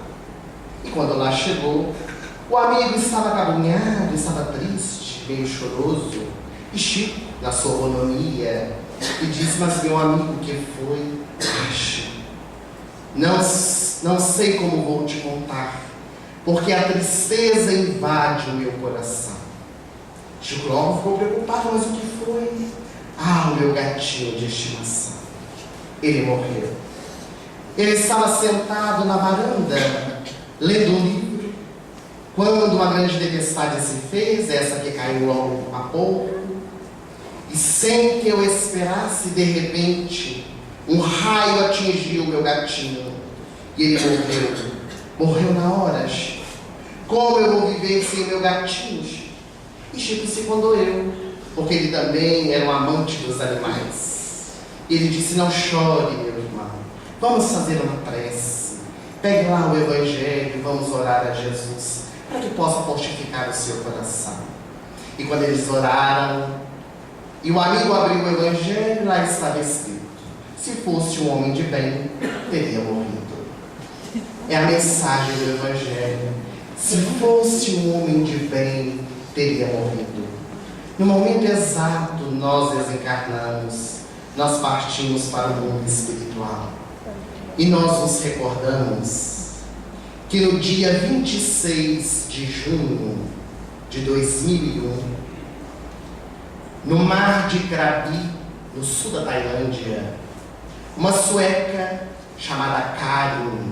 E quando lá chegou, o amigo estava acabrunhado, estava triste, meio choroso. E Chico, na sua bonomia, e disse: mas meu amigo, o que foi? Não sei como vou te contar, porque a tristeza invade o meu coração. Chico logo ficou preocupado: mas o que foi? O meu gatinho de estimação. Ele morreu. Ele estava sentado na varanda, lendo um livro, quando uma grande tempestade se fez, essa que caiu logo há pouco. E sem que eu esperasse, de repente, um raio atingiu o meu gatinho. E ele morreu. Morreu na hora, Chico. Como eu vou viver sem o meu gatinho, Chico? E Chico se condoeu, porque ele também era um amante dos animais. E ele disse: não chore, meu irmão. Vamos fazer uma prece. Pegue lá o Evangelho, vamos orar a Jesus, para que possa fortificar o seu coração. E quando eles oraram, e o amigo abriu o Evangelho, lá estava escrito: se fosse um homem de bem, teria morrido. É a mensagem do Evangelho. Se fosse um homem de bem, teria morrido. No momento exato, nós desencarnamos, nós partimos para o mundo espiritual. E nós nos recordamos que no dia 26 de junho de 2001, no mar de Krabi, no sul da Tailândia, uma sueca chamada Karin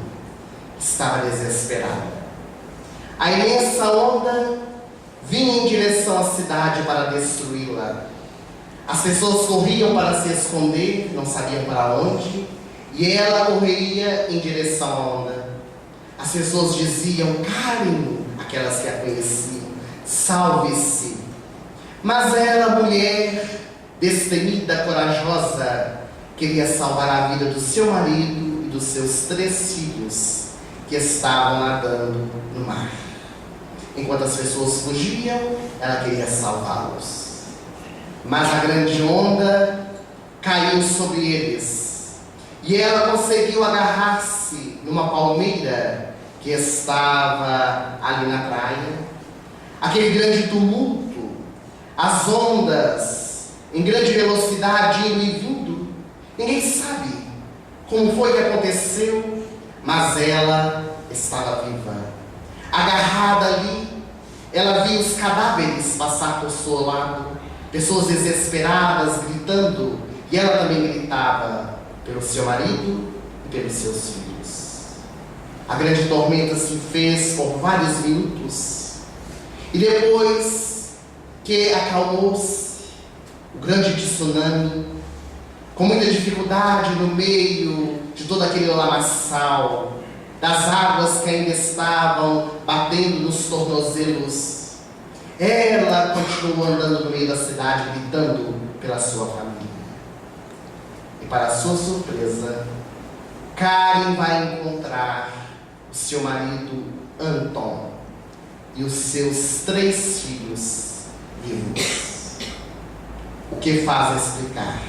estava desesperada. A imensa onda vinha em direção à cidade para destruí-la. As pessoas corriam para se esconder, não sabiam para onde, e ela corria em direção à onda. As pessoas diziam: Karin, aquelas que a conheciam, salve-se. Mas ela, mulher destemida, corajosa, queria salvar a vida do seu marido e dos seus 3 filhos que estavam nadando no mar. Enquanto as pessoas fugiam, ela queria salvá-los. Mas a grande onda caiu sobre eles e ela conseguiu agarrar-se numa palmeira que estava ali na praia. Aquele grande tumulto, as ondas em grande velocidade, indo e vindo. Ninguém sabe como foi que aconteceu, mas ela estava viva. Agarrada ali, ela viu os cadáveres passar por seu lado, pessoas desesperadas gritando, e ela também gritava pelo seu marido e pelos seus filhos. A grande tormenta se fez por vários minutos, e depois que acalmou-se, o grande tsunami, com muita dificuldade no meio de todo aquele lamaçal, das águas que ainda estavam batendo nos tornozelos, ela continuou andando no meio da cidade, gritando pela sua família. E para sua surpresa, Karen vai encontrar o seu marido Anton e os seus 3 filhos vivos. O que faz explicar?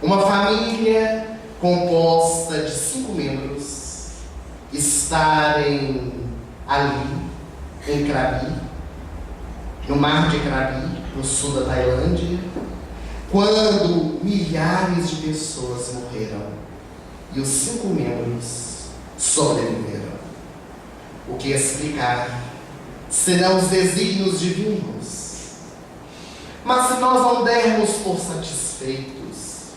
Uma família composta de 5 membros estarem ali em Krabi, no mar de Krabi, no sul da Tailândia, quando milhares de pessoas morreram e os 5 membros sobreviveram. O que explicar serão os desígnios divinos. Mas se nós não dermos por satisfeitos,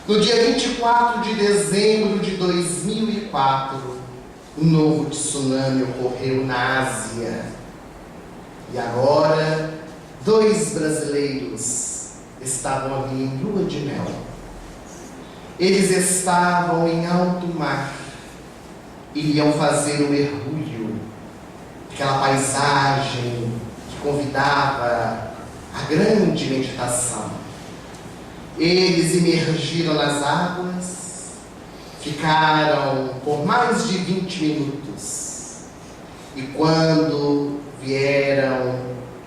no dia 24 de dezembro de 2004, um novo tsunami ocorreu na Ásia. E agora, 2 brasileiros estavam ali em lua de mel. Eles estavam em alto mar. Iriam fazer um mergulho, aquela paisagem que convidava a grande meditação. Eles emergiram nas águas, ficaram por mais de 20 minutos. E quando vieram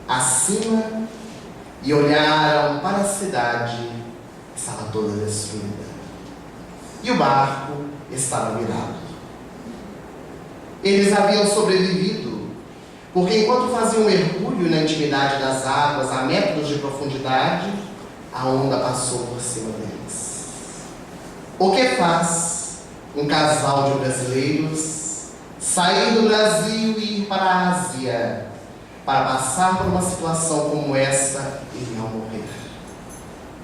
acima e olharam para a cidade, estava toda destruída. E o barco estava virado. Eles haviam sobrevivido, porque enquanto faziam mergulho na intimidade das águas, a metros de profundidade, a onda passou por cima deles. O que faz um casal de brasileiros sair do Brasil e ir para a Ásia para passar por uma situação como esta e não morrer?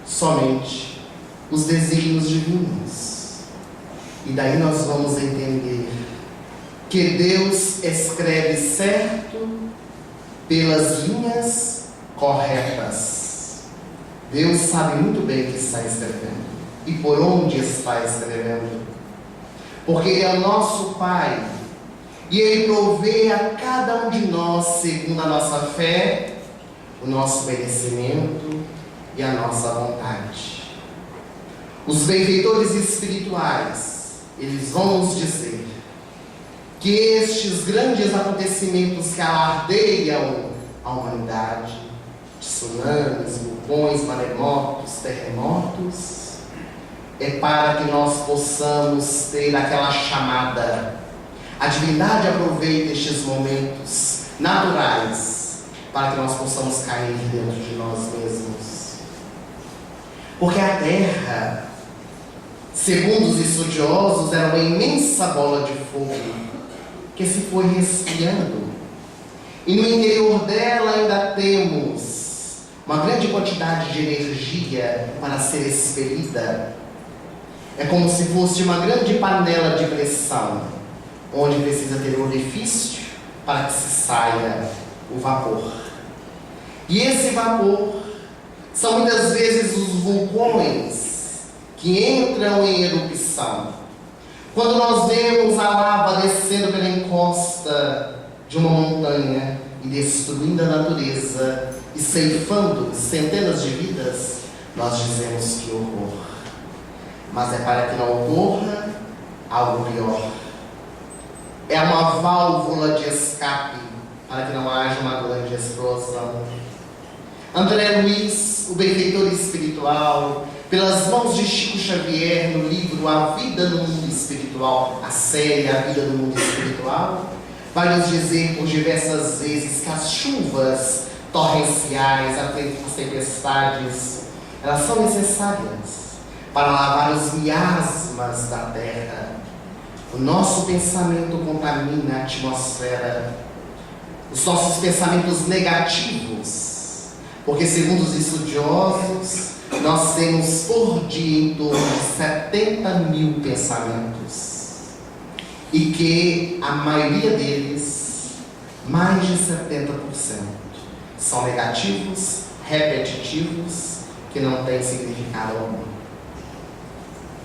Somente os desígnios divinos. E daí nós vamos entender que Deus escreve certo pelas linhas corretas. Deus sabe muito bem o que está escrevendo e por onde está escrevendo, porque Ele é o nosso Pai e Ele provê a cada um de nós, segundo a nossa fé, o nosso merecimento e a nossa vontade. Os benfeitores espirituais, eles vão nos dizer que estes grandes acontecimentos que alardeiam a humanidade, tsunamis, vulcões, maremotos, terremotos, é para que nós possamos ter aquela chamada. A divindade aproveita estes momentos naturais para que nós possamos cair dentro de nós mesmos. Porque a Terra, segundo os estudiosos, era uma imensa bola de fogo que se foi resfriando. E no interior dela ainda temos uma grande quantidade de energia para ser expelida. É como se fosse uma grande panela de pressão, onde precisa ter um orifício para que se saia o vapor. E esse vapor são muitas vezes os vulcões que entram em erupção. Quando nós vemos a lava descendo pela encosta de uma montanha e destruindo a natureza e ceifando centenas de vidas, nós dizemos que horror. Mas é para que não ocorra algo pior. É uma válvula de escape para que não haja uma grande explosão. André Luiz, o benfeitor espiritual, pelas mãos de Chico Xavier, no livro A Vida no Mundo Espiritual, a série A Vida no Mundo Espiritual, vai nos dizer por diversas vezes que as chuvas torrenciais, as tempestades elas são necessárias para lavar os miasmas da terra. O nosso pensamento contamina a atmosfera, os nossos pensamentos negativos, porque, segundo os estudiosos, nós temos por dia em torno de 70 mil pensamentos, e que a maioria deles, mais de 70%, são negativos, repetitivos, que não têm significado algum.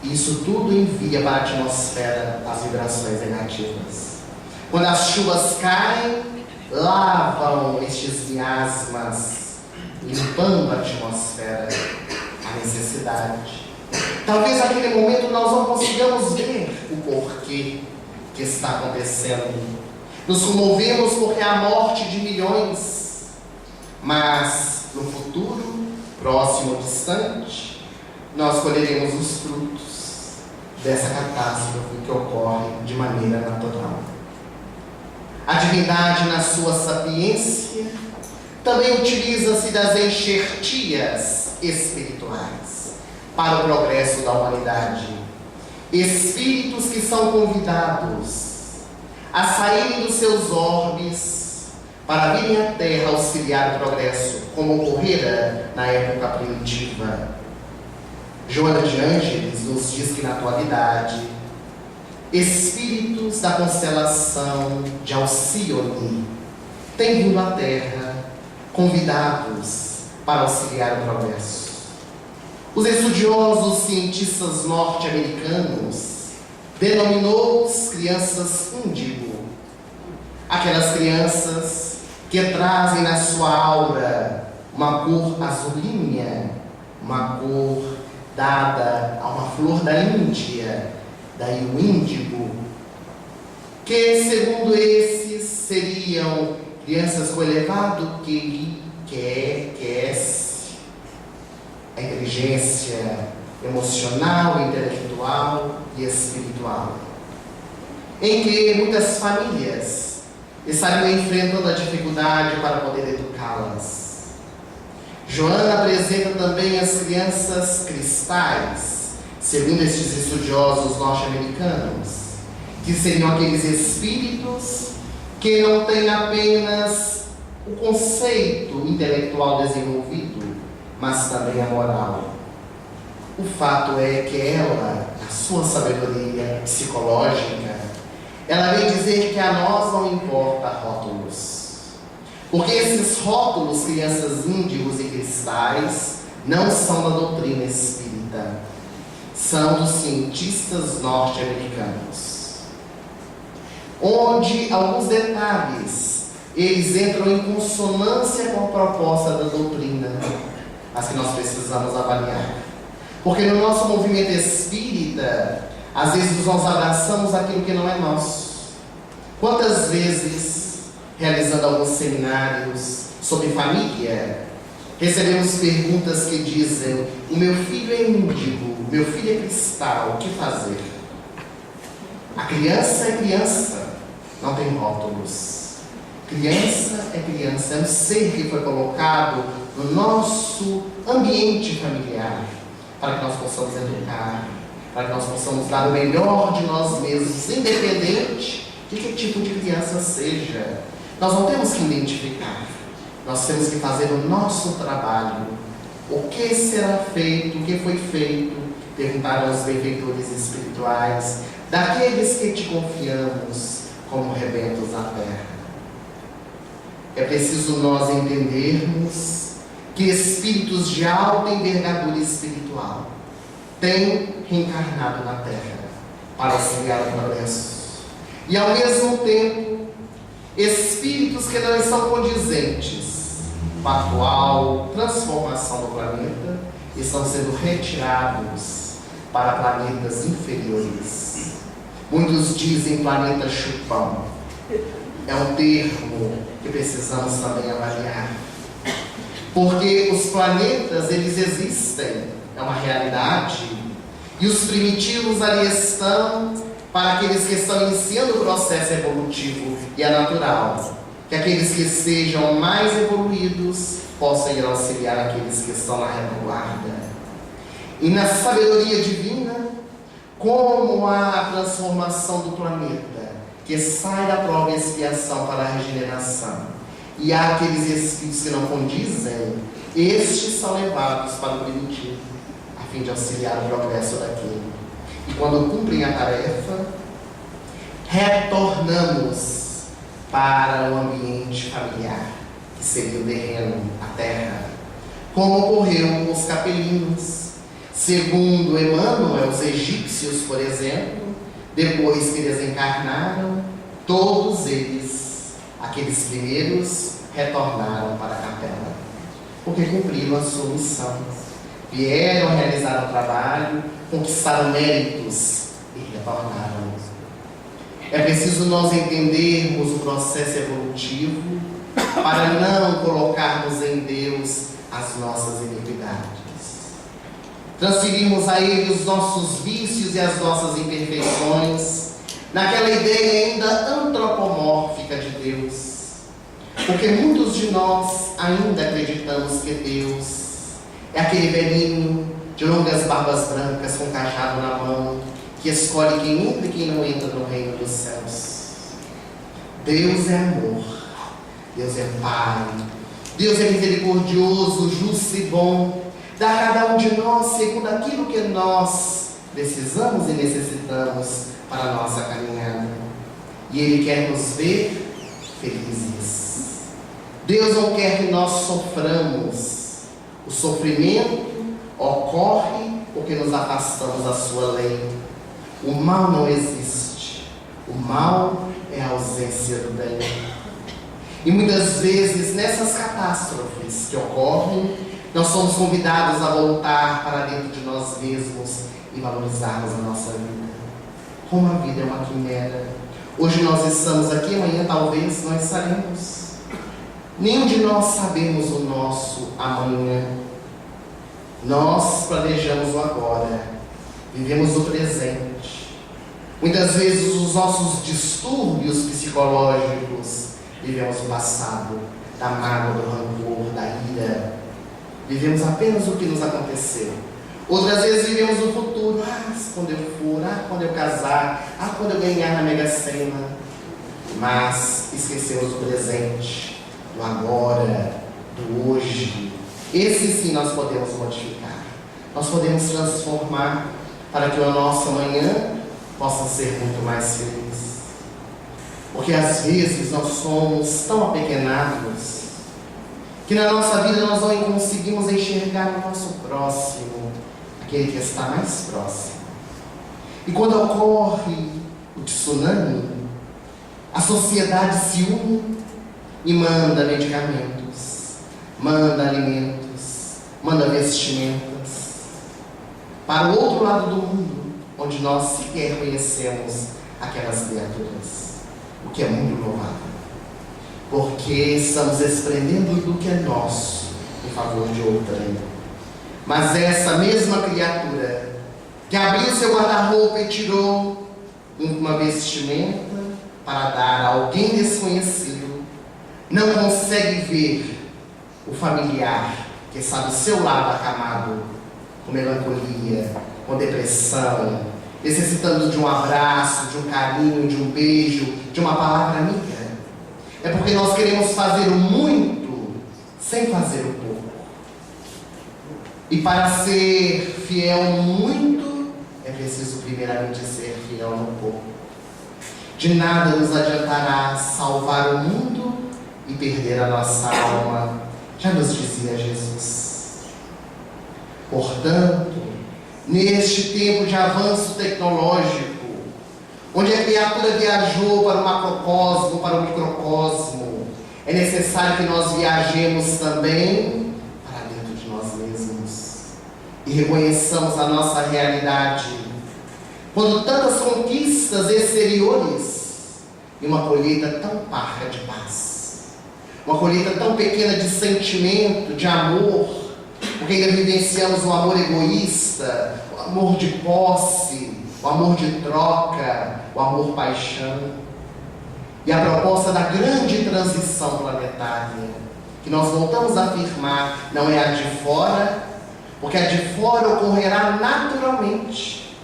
Isso tudo envia para a atmosfera as vibrações negativas. Quando as chuvas caem, lavam estes miasmas, limpando a atmosfera, a necessidade. Talvez naquele momento nós não consigamos ver o porquê que está acontecendo. Nos comovemos porque há a morte de milhões, mas no futuro, próximo ou distante, nós colheremos os frutos dessa catástrofe que ocorre de maneira natural. A divindade, na sua sapiência, também utiliza-se das enxertias espirituais para o progresso da humanidade. Espíritos que são convidados a saírem dos seus orbes para virem à Terra auxiliar o progresso, como ocorrera na época primitiva. Joana de Ângeles nos diz que, na atualidade, espíritos da constelação de Alcíone têm vindo à Terra convidados para auxiliar o progresso. Os estudiosos cientistas norte-americanos denominou-os crianças índigo, aquelas crianças que trazem na sua aura uma cor azulínea, uma cor dada a uma flor da Índia, daí o índigo, que, segundo esses, seriam crianças com elevado a inteligência emocional, intelectual e espiritual, em que muitas famílias estariam enfrentando a dificuldade para poder educá-las. Joana apresenta também as crianças cristais, segundo estes estudiosos norte-americanos, que seriam aqueles espíritos que não têm apenas o conceito intelectual desenvolvido, mas também a moral. O fato é que ela, na sua sabedoria psicológica, ela vem dizer que a nós não importa rótulos. Porque esses rótulos, crianças índigos e cristais, não são da doutrina espírita. São dos cientistas norte-americanos. Onde alguns detalhes, eles entram em consonância com a proposta da doutrina, as que nós precisamos avaliar. Porque no nosso movimento espírita, às vezes nós abraçamos aquilo que não é nosso. Quantas vezes, realizando alguns seminários sobre família, recebemos perguntas que dizem: o meu filho é índigo, o meu filho é cristal, o que fazer? A criança é criança, não tem rótulos. Criança é criança, é um ser que foi colocado no nosso ambiente familiar, para que nós possamos educar, para que nós possamos dar o melhor de nós mesmos, independente de que tipo de criança seja. Nós não temos que identificar, nós temos que fazer o nosso trabalho. O que será feito, o que foi feito, perguntar aos benfeitores espirituais, daqueles que te confiamos como rebentos na terra. É preciso nós entendermos que espíritos de alta envergadura espiritual têm reencarnado na terra para auxiliar o progresso. E, ao mesmo tempo, espíritos que não estão condizentes com a atual transformação do planeta estão sendo retirados para planetas inferiores. Muitos dizem planeta chupão. É um termo que precisamos também avaliar. Porque os planetas, eles existem, é uma realidade, e os primitivos ali estão para aqueles que estão iniciando o processo evolutivo, e é natural que aqueles que sejam mais evoluídos possam ir auxiliar aqueles que estão na retaguarda. e na sabedoria divina, como a transformação do planeta, que sai da prova e expiação para a regeneração, e há aqueles espíritos que não condizem, estes são levados para o primitivo, a fim de auxiliar o progresso daquele. E quando cumprem a tarefa, retornamos para o ambiente familiar, que seria o terreno, a terra, como ocorreu com os capelinos. Segundo Emmanuel, os egípcios, por exemplo, depois que desencarnaram, todos eles, aqueles primeiros, retornaram para a capela, porque cumpriram a sua missão. Vieram realizar o trabalho, conquistaram méritos e retornaram. É preciso nós entendermos o processo evolutivo para não colocarmos em Deus as nossas iniquidades. Transferimos a Ele os nossos vícios e as nossas imperfeições, naquela ideia ainda antropomórfica de Deus. Porque muitos de nós ainda acreditamos que Deus é aquele velhinho de longas barbas brancas com cajado na mão, que escolhe quem entra e quem não entra no reino dos céus. Deus é amor, Deus é Pai, Deus é misericordioso, justo e bom, dá a cada um de nós segundo aquilo que nós precisamos e necessitamos para a nossa caminhada. E Ele quer nos ver felizes. Deus não quer que nós soframos. O sofrimento ocorre porque nos afastamos da sua lei. O mal não existe. O mal é a ausência do bem. E muitas vezes, nessas catástrofes que ocorrem, nós somos convidados a voltar para dentro de nós mesmos e valorizarmos a nossa vida. Como a vida é uma quimera. Hoje nós estamos aqui, amanhã talvez não estaremos. Nenhum de nós sabemos o nosso amanhã. Nós planejamos o agora, vivemos o presente. Muitas vezes os nossos distúrbios psicológicos vivemos o passado, da mágoa, do rancor, da ira. Vivemos apenas o que nos aconteceu. Outras vezes vivemos o futuro. Quando eu for, quando eu casar, quando eu ganhar na Mega Sena. Mas esquecemos o presente, do agora, do hoje. Esse sim nós podemos modificar. Nós podemos transformar para que a nossa manhã possa ser muito mais feliz. Porque às vezes nós somos tão apequenados que na nossa vida nós não conseguimos enxergar o nosso próximo, aquele que está mais próximo. E quando ocorre o tsunami, a sociedade se une e manda medicamentos, manda alimentos, manda vestimentas para o outro lado do mundo, onde nós sequer conhecemos aquelas criaturas. O que é muito louvável, porque estamos desprendendo do que é nosso em favor de outrem. Mas essa mesma criatura que abriu seu guarda-roupa e tirou uma vestimenta para dar a alguém desconhecido, não consegue ver o familiar que está do seu lado acamado, com melancolia, com depressão, necessitando de um abraço, de um carinho, de um beijo, de uma palavra amiga. É porque nós queremos fazer o muito sem fazer o pouco. E para ser fiel no muito, é preciso primeiramente ser fiel no pouco. De nada nos adiantará salvar o mundo e perder a nossa alma, já nos dizia Jesus. Portanto, neste tempo de avanço tecnológico, onde a criatura viajou para o macrocosmo, para o microcosmo, é necessário que nós viajemos também para dentro de nós mesmos e reconheçamos a nossa realidade. Quando tantas conquistas exteriores e uma colheita tão parca de paz, uma colheita tão pequena de sentimento, de amor, porque ainda vivenciamos o amor egoísta, o amor de posse, o amor de troca, o amor-paixão. E a proposta da grande transição planetária, que nós voltamos a afirmar, não é a de fora, porque a de fora ocorrerá naturalmente,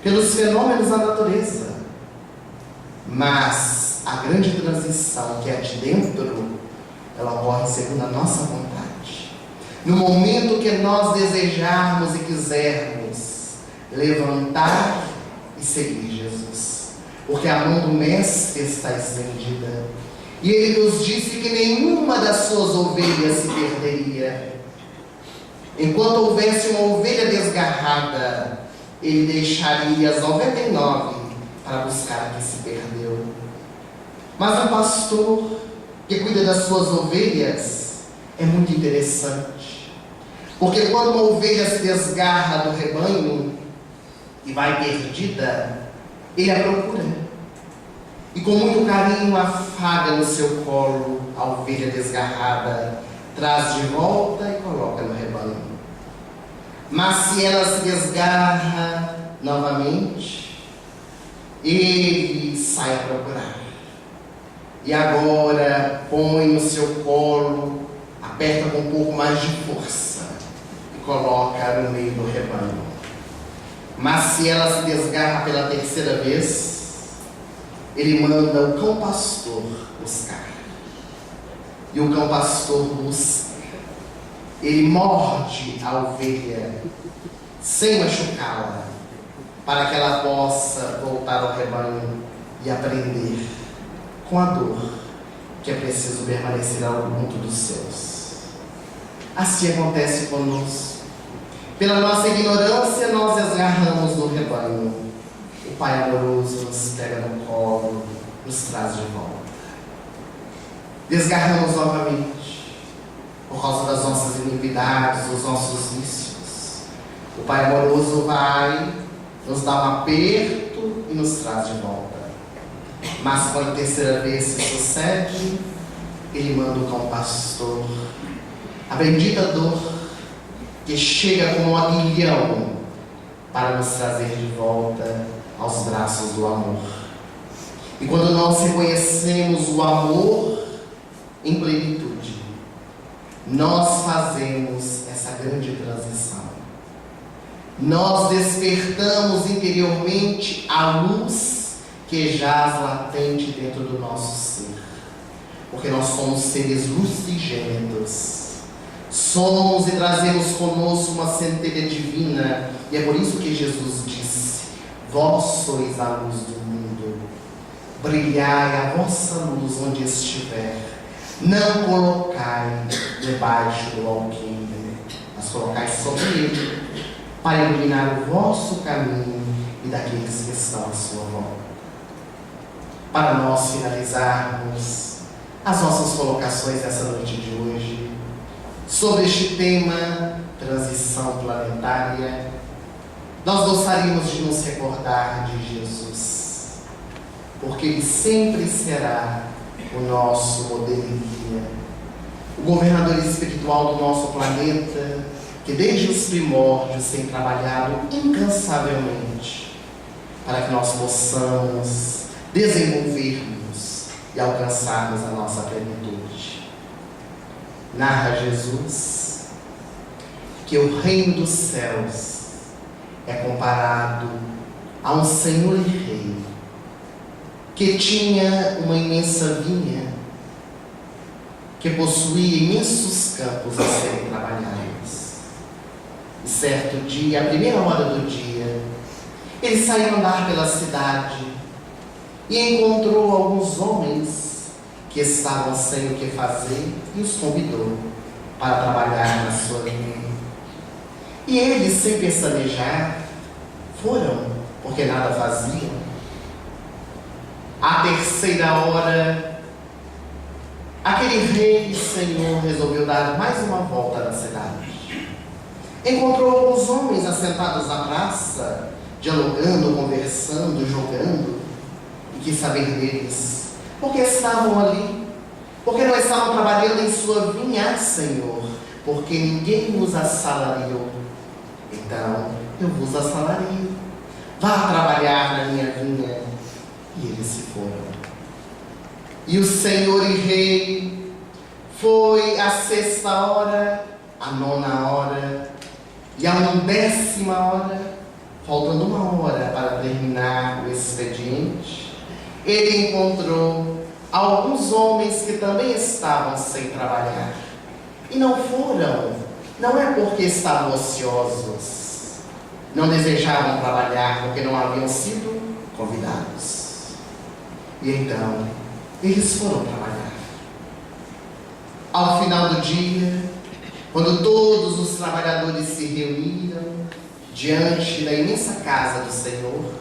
pelos fenômenos da natureza. Mas a grande transição, que é a de dentro, ela ocorre segundo a nossa vontade. No momento que nós desejarmos e quisermos levantar e seguir Jesus, porque a mão do Mestre está estendida, e Ele nos disse que nenhuma das suas ovelhas se perderia. Enquanto houvesse uma ovelha desgarrada, Ele deixaria as 99 para buscar a que se perdeu. Mas o pastor que cuida das suas ovelhas é muito interessante, porque quando uma ovelha se desgarra do rebanho e vai perdida, ele a procura e com muito carinho afaga no seu colo a ovelha desgarrada, traz de volta e coloca no rebanho. Mas se ela se desgarra novamente, ele sai a procurar. E agora põe no seu colo, aperta com um pouco mais de força e coloca no meio do rebanho. Mas se ela se desgarra pela terceira vez, ele manda o cão pastor buscar. E o cão pastor busca. Ele morde a ovelha sem machucá-la, para que ela possa voltar ao rebanho e aprender com a dor que é preciso permanecer ao junto dos seus. Assim acontece conosco. Pela nossa ignorância, nós desgarramos do rebanho. O Pai amoroso nos pega no colo, nos traz de volta. Desgarramos novamente, por causa das nossas iniquidades, dos nossos vícios. O Pai amoroso vai, nos dá um aperto e nos traz de volta. Mas quando a terceira vez se sucede, ele manda o cão pastor, a bendita dor que chega como um aguilhão para nos trazer de volta aos braços do amor. E quando nós reconhecemos o amor em plenitude, nós fazemos essa grande transição. Nós despertamos interiormente a luz que jaz latente dentro do nosso ser, porque nós somos seres lucigênetos. Somos e trazemos conosco uma centelha divina, e é por isso que Jesus disse: vós sois a luz do mundo, brilhai a vossa luz onde estiver, não colocai debaixo do alqueire, mas colocai sobre ele, para iluminar o vosso caminho e daqueles que estão à sua volta. Para nós finalizarmos as nossas colocações dessa noite de hoje, sobre este tema, transição planetária, nós gostaríamos de nos recordar de Jesus, porque Ele sempre será o nosso modelo e guia, o governador espiritual do nosso planeta, que desde os primórdios tem trabalhado incansavelmente para que nós possamos desenvolvermos e alcançarmos a nossa plenitude. Narra Jesus que o reino dos céus é comparado a um senhor e rei que tinha uma imensa vinha, que possuía imensos campos a serem trabalhados. E certo dia, à primeira hora do dia, ele saiu andar pela cidade e encontrou alguns homens que estavam sem o que fazer e os convidou para trabalhar na sua vinha. E eles, sem pestanejar, foram, porque nada faziam. À terceira hora, aquele rei e senhor resolveu dar mais uma volta na cidade. Encontrou alguns homens assentados na praça, dialogando, conversando, jogando, e quis saber deles. Por que estavam ali? Por que não estavam trabalhando em sua vinha, Senhor? Porque ninguém nos assalariou. Então, eu vos assalario. Vá trabalhar na minha vinha. E eles se foram. E o Senhor e Rei foi à 6ª hora, à 9ª hora, E à 11ª hora, faltando 1 hora para terminar o expediente, ele encontrou alguns homens que também estavam sem trabalhar. E não é porque estavam ociosos, não desejavam trabalhar porque não haviam sido convidados. E então, eles foram trabalhar. Ao final do dia, quando todos os trabalhadores se reuniram diante da imensa casa do Senhor,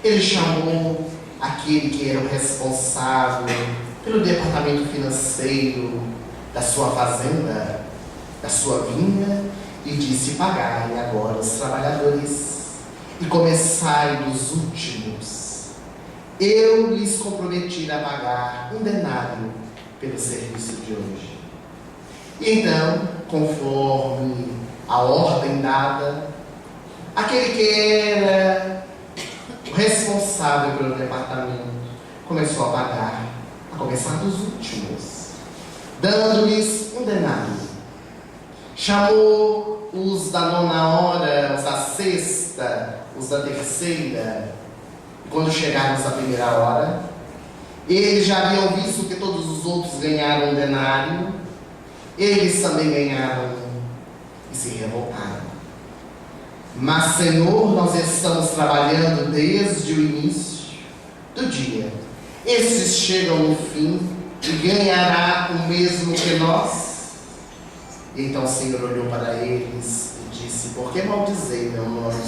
ele chamou aquele que era o responsável pelo departamento financeiro da sua fazenda, da sua vinha, e disse: pagai agora os trabalhadores e começai dos últimos. Eu lhes comprometi a pagar 1 denário pelo serviço de hoje. E então, conforme a ordem dada, aquele que era o responsável pelo departamento começou a pagar, a começar dos últimos, dando-lhes 1 denário. Chamou os da 9ª hora, os da 6ª, os da 3ª. E quando chegaram à 1ª hora, eles já haviam visto que todos os outros ganharam 1 denário. Eles também ganharam e se revoltaram. Mas, Senhor, nós estamos trabalhando desde o início do dia. Esses chegam no fim e ganhará o mesmo que nós. E então o Senhor olhou para eles e disse: por que maldizei meu nome?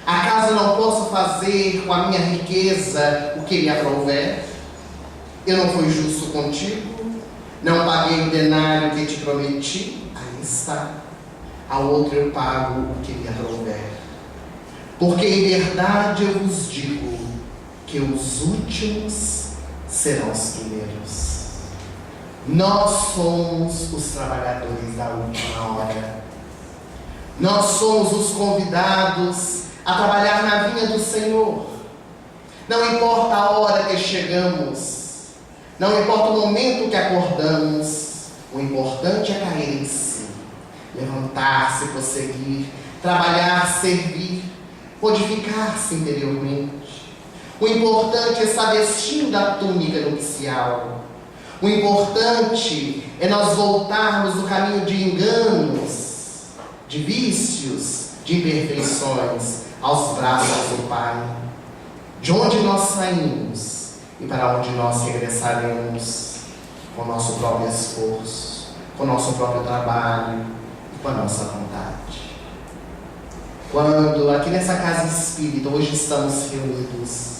Acaso não posso fazer com a minha riqueza o que me aprouver? Eu não fui justo contigo? Não paguei o denário que te prometi? Aí está. Ao outro eu pago o que me aprouver. Porque em verdade eu vos digo que os últimos serão os primeiros. Nós somos os trabalhadores da última hora. Nós somos os convidados a trabalhar na vinha do Senhor. Não importa a hora que chegamos, não importa o momento que acordamos, o importante é cair em si, levantar-se, prosseguir, trabalhar, servir, modificar-se interiormente. O importante é estar vestindo a túnica nupcial. O importante é nós voltarmos do caminho de enganos, de vícios, de imperfeições, aos braços do Pai. De onde nós saímos e para onde nós regressaremos, com o nosso próprio esforço, com o nosso próprio trabalho e com a nossa vontade. Quando aqui nessa casa espírita hoje estamos reunidos,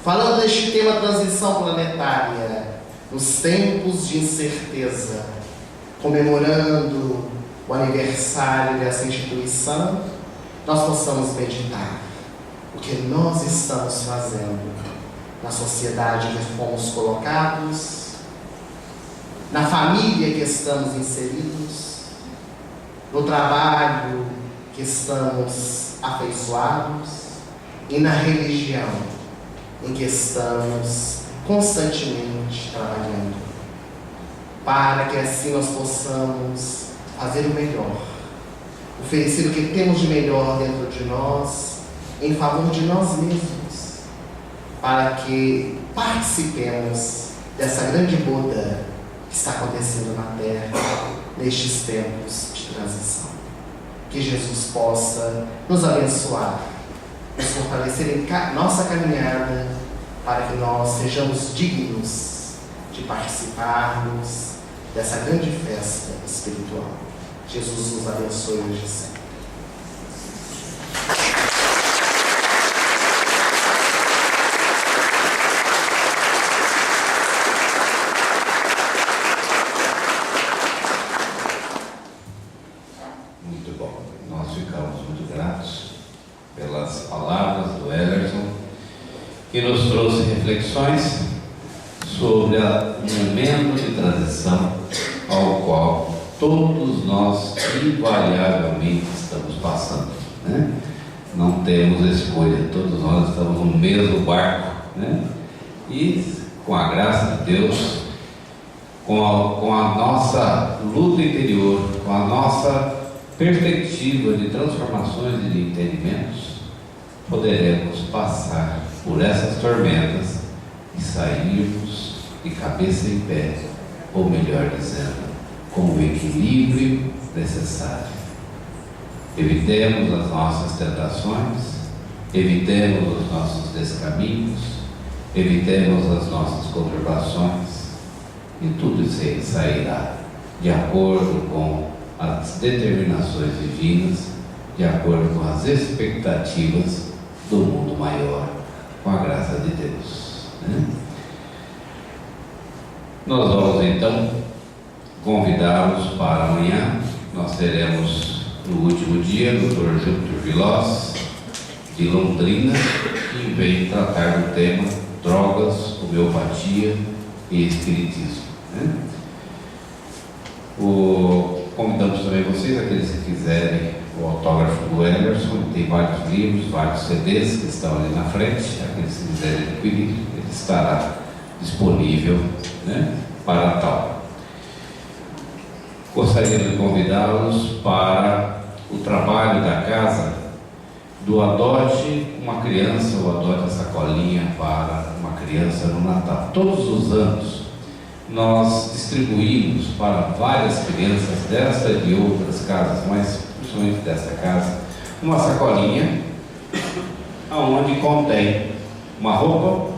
falando deste tema transição planetária, nos tempos de incerteza, comemorando o aniversário dessa instituição, nós possamos meditar o que nós estamos fazendo na sociedade que fomos colocados, na família que estamos inseridos, no trabalho que estamos afeiçoados e na religião em que estamos constantemente trabalhando, para que assim nós possamos fazer o melhor, oferecer o que temos de melhor dentro de nós, em favor de nós mesmos, para que participemos dessa grande boda que está acontecendo na Terra nestes tempos de transição. Que Jesus possa nos abençoar, nos fortalecer em nossa caminhada, para que nós sejamos dignos de participarmos dessa grande festa espiritual. Jesus nos abençoe hoje e sempre. Muito bom. Nós ficamos muito gratos pelas palavras do Ellerson, que nos trouxe reflexões sobre o momento de transição ao qual todos nós invariavelmente estamos passando, né? Não temos escolha, todos nós estamos no mesmo barco, né? E com a graça de Deus, com a nossa luta interior, com a nossa perspectiva de transformações e de entendimentos, poderemos passar por essas tormentas e sairmos de cabeça em pé, ou melhor dizendo, com o equilíbrio necessário. Evitemos as nossas tentações, evitemos os nossos descaminhos, evitemos as nossas conturbações, e tudo isso aí sairá de acordo com as determinações divinas, de acordo com as expectativas do mundo maior, com a graça de Deus, né? Nós vamos então convidá-los para amanhã. Nós teremos no último dia o Dr. Júpiter Vilós, de Londrina, que vem tratar do tema drogas, homeopatia e espiritismo, né? Convidamos também vocês, aqueles que quiserem o autógrafo do Ellerson, tem vários livros, vários CDs que estão ali na frente, aqueles que quiserem adquirir, ele estará disponível, né, para tal. Gostaria de convidá-los para o trabalho da casa do adote uma criança, ou adote a sacolinha para uma criança no Natal. Todos os anos nós distribuímos para várias crianças desta e de outras casas, mas principalmente desta casa, uma sacolinha onde contém uma roupa,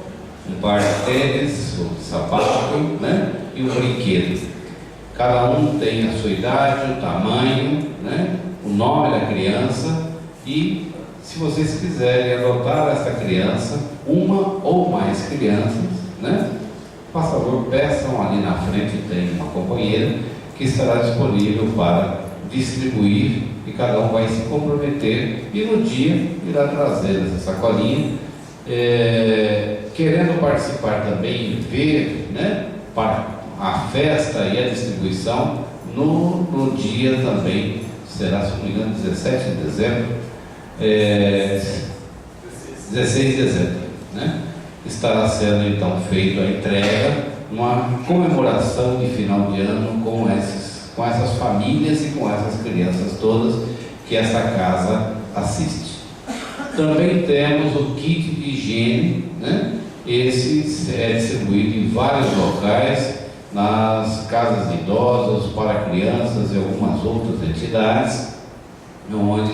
um par de tênis ou de sapato, né, e um brinquedo. Cada um tem a sua idade, o tamanho, né, o nome da criança, e se vocês quiserem adotar essa criança, uma ou mais crianças, né, por favor, peçam ali na frente, tem uma companheira que estará disponível para distribuir, e cada um vai se comprometer e no dia irá trazer essa sacolinha, querendo participar também, ver, né, para a festa e a distribuição no dia também, será, se não me engano, 17 de dezembro, 16 de dezembro, né? Estará sendo então feita a entrega, uma comemoração de final de ano com essas famílias e com essas crianças todas que essa casa assiste. Também temos o kit de higiene, né? Esse é distribuído em vários locais, nas casas de idosos, para crianças e algumas outras entidades, onde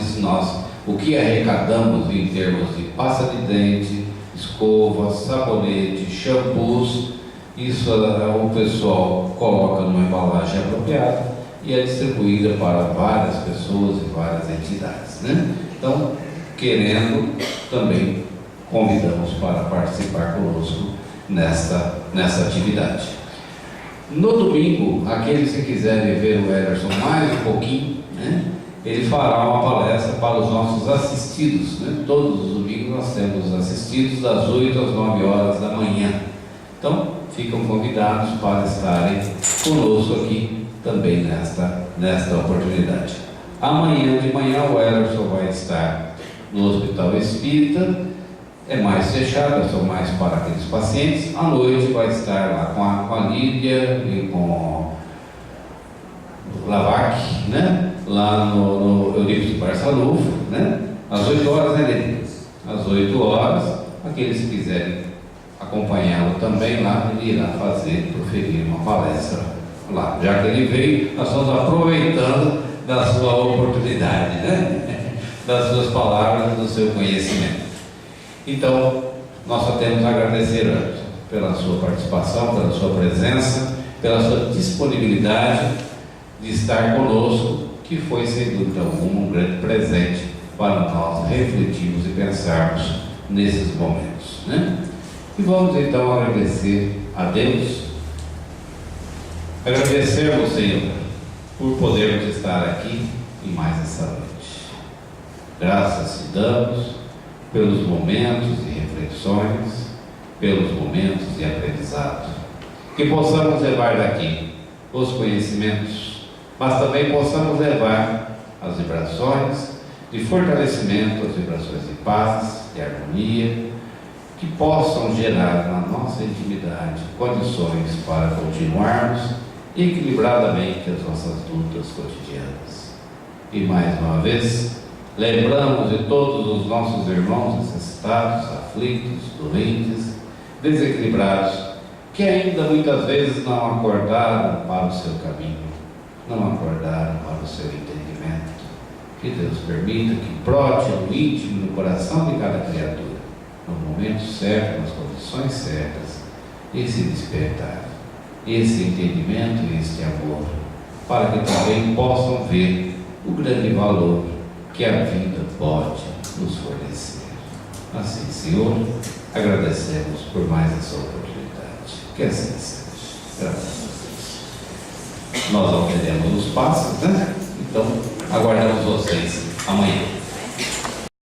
o que arrecadamos em termos de pasta de dente, escovas, sabonete, shampoos, isso o pessoal coloca numa embalagem apropriada e é distribuída para várias pessoas e várias entidades, né? Então, querendo, também convidamos para participar conosco nessa atividade. No domingo, aqueles que quiserem ver o Ellerson mais um pouquinho, né, ele fará uma palestra para os nossos assistidos, né? Todos os domingos nós temos assistidos das 8 às 9 horas da manhã. Então, ficam convidados para estarem conosco aqui também nesta oportunidade. Amanhã de manhã o Ellerson vai estar no Hospital Espírita, é mais fechado, são mais para aqueles pacientes. À noite vai estar lá com a Lídia e com o Lavac, né? Lá no Eurípides Barçalufo, né? Às 8 horas, né, Lídia? Às 8 horas, aqueles que quiserem acompanhá-lo também lá, ele irá proferir uma palestra lá. Já que ele veio, nós estamos aproveitando da sua oportunidade, né? Das suas palavras, do seu conhecimento. Então, nós só temos a agradecer, Anderson, pela sua participação, pela sua presença, pela sua disponibilidade de estar conosco, que foi, sem dúvida alguma, um grande presente para nós refletirmos e pensarmos nesses momentos, né? E vamos então agradecer a Deus, agradecermos, Senhor, por podermos estar aqui em mais essa noite. Graças te damos pelos momentos de reflexões, pelos momentos de aprendizado, que possamos levar daqui os conhecimentos, mas também possamos levar as vibrações de fortalecimento, as vibrações de paz, de harmonia, que possam gerar na nossa intimidade condições para continuarmos equilibradamente as nossas lutas cotidianas. E mais uma vez, lembramos de todos os nossos irmãos necessitados, aflitos, doentes, desequilibrados, que ainda muitas vezes não acordaram para o seu caminho, não acordaram para o seu entendimento. Que Deus permita que brote no íntimo, no coração de cada criatura, no momento certo, nas condições certas, esse despertar, esse entendimento e este amor, para que também possam ver o grande valor que a vida pode nos fornecer. Assim, Senhor, agradecemos por mais essa oportunidade. Que assim seja. Graças a Deus. Nós não teremos os passos, né? Então, aguardamos vocês amanhã.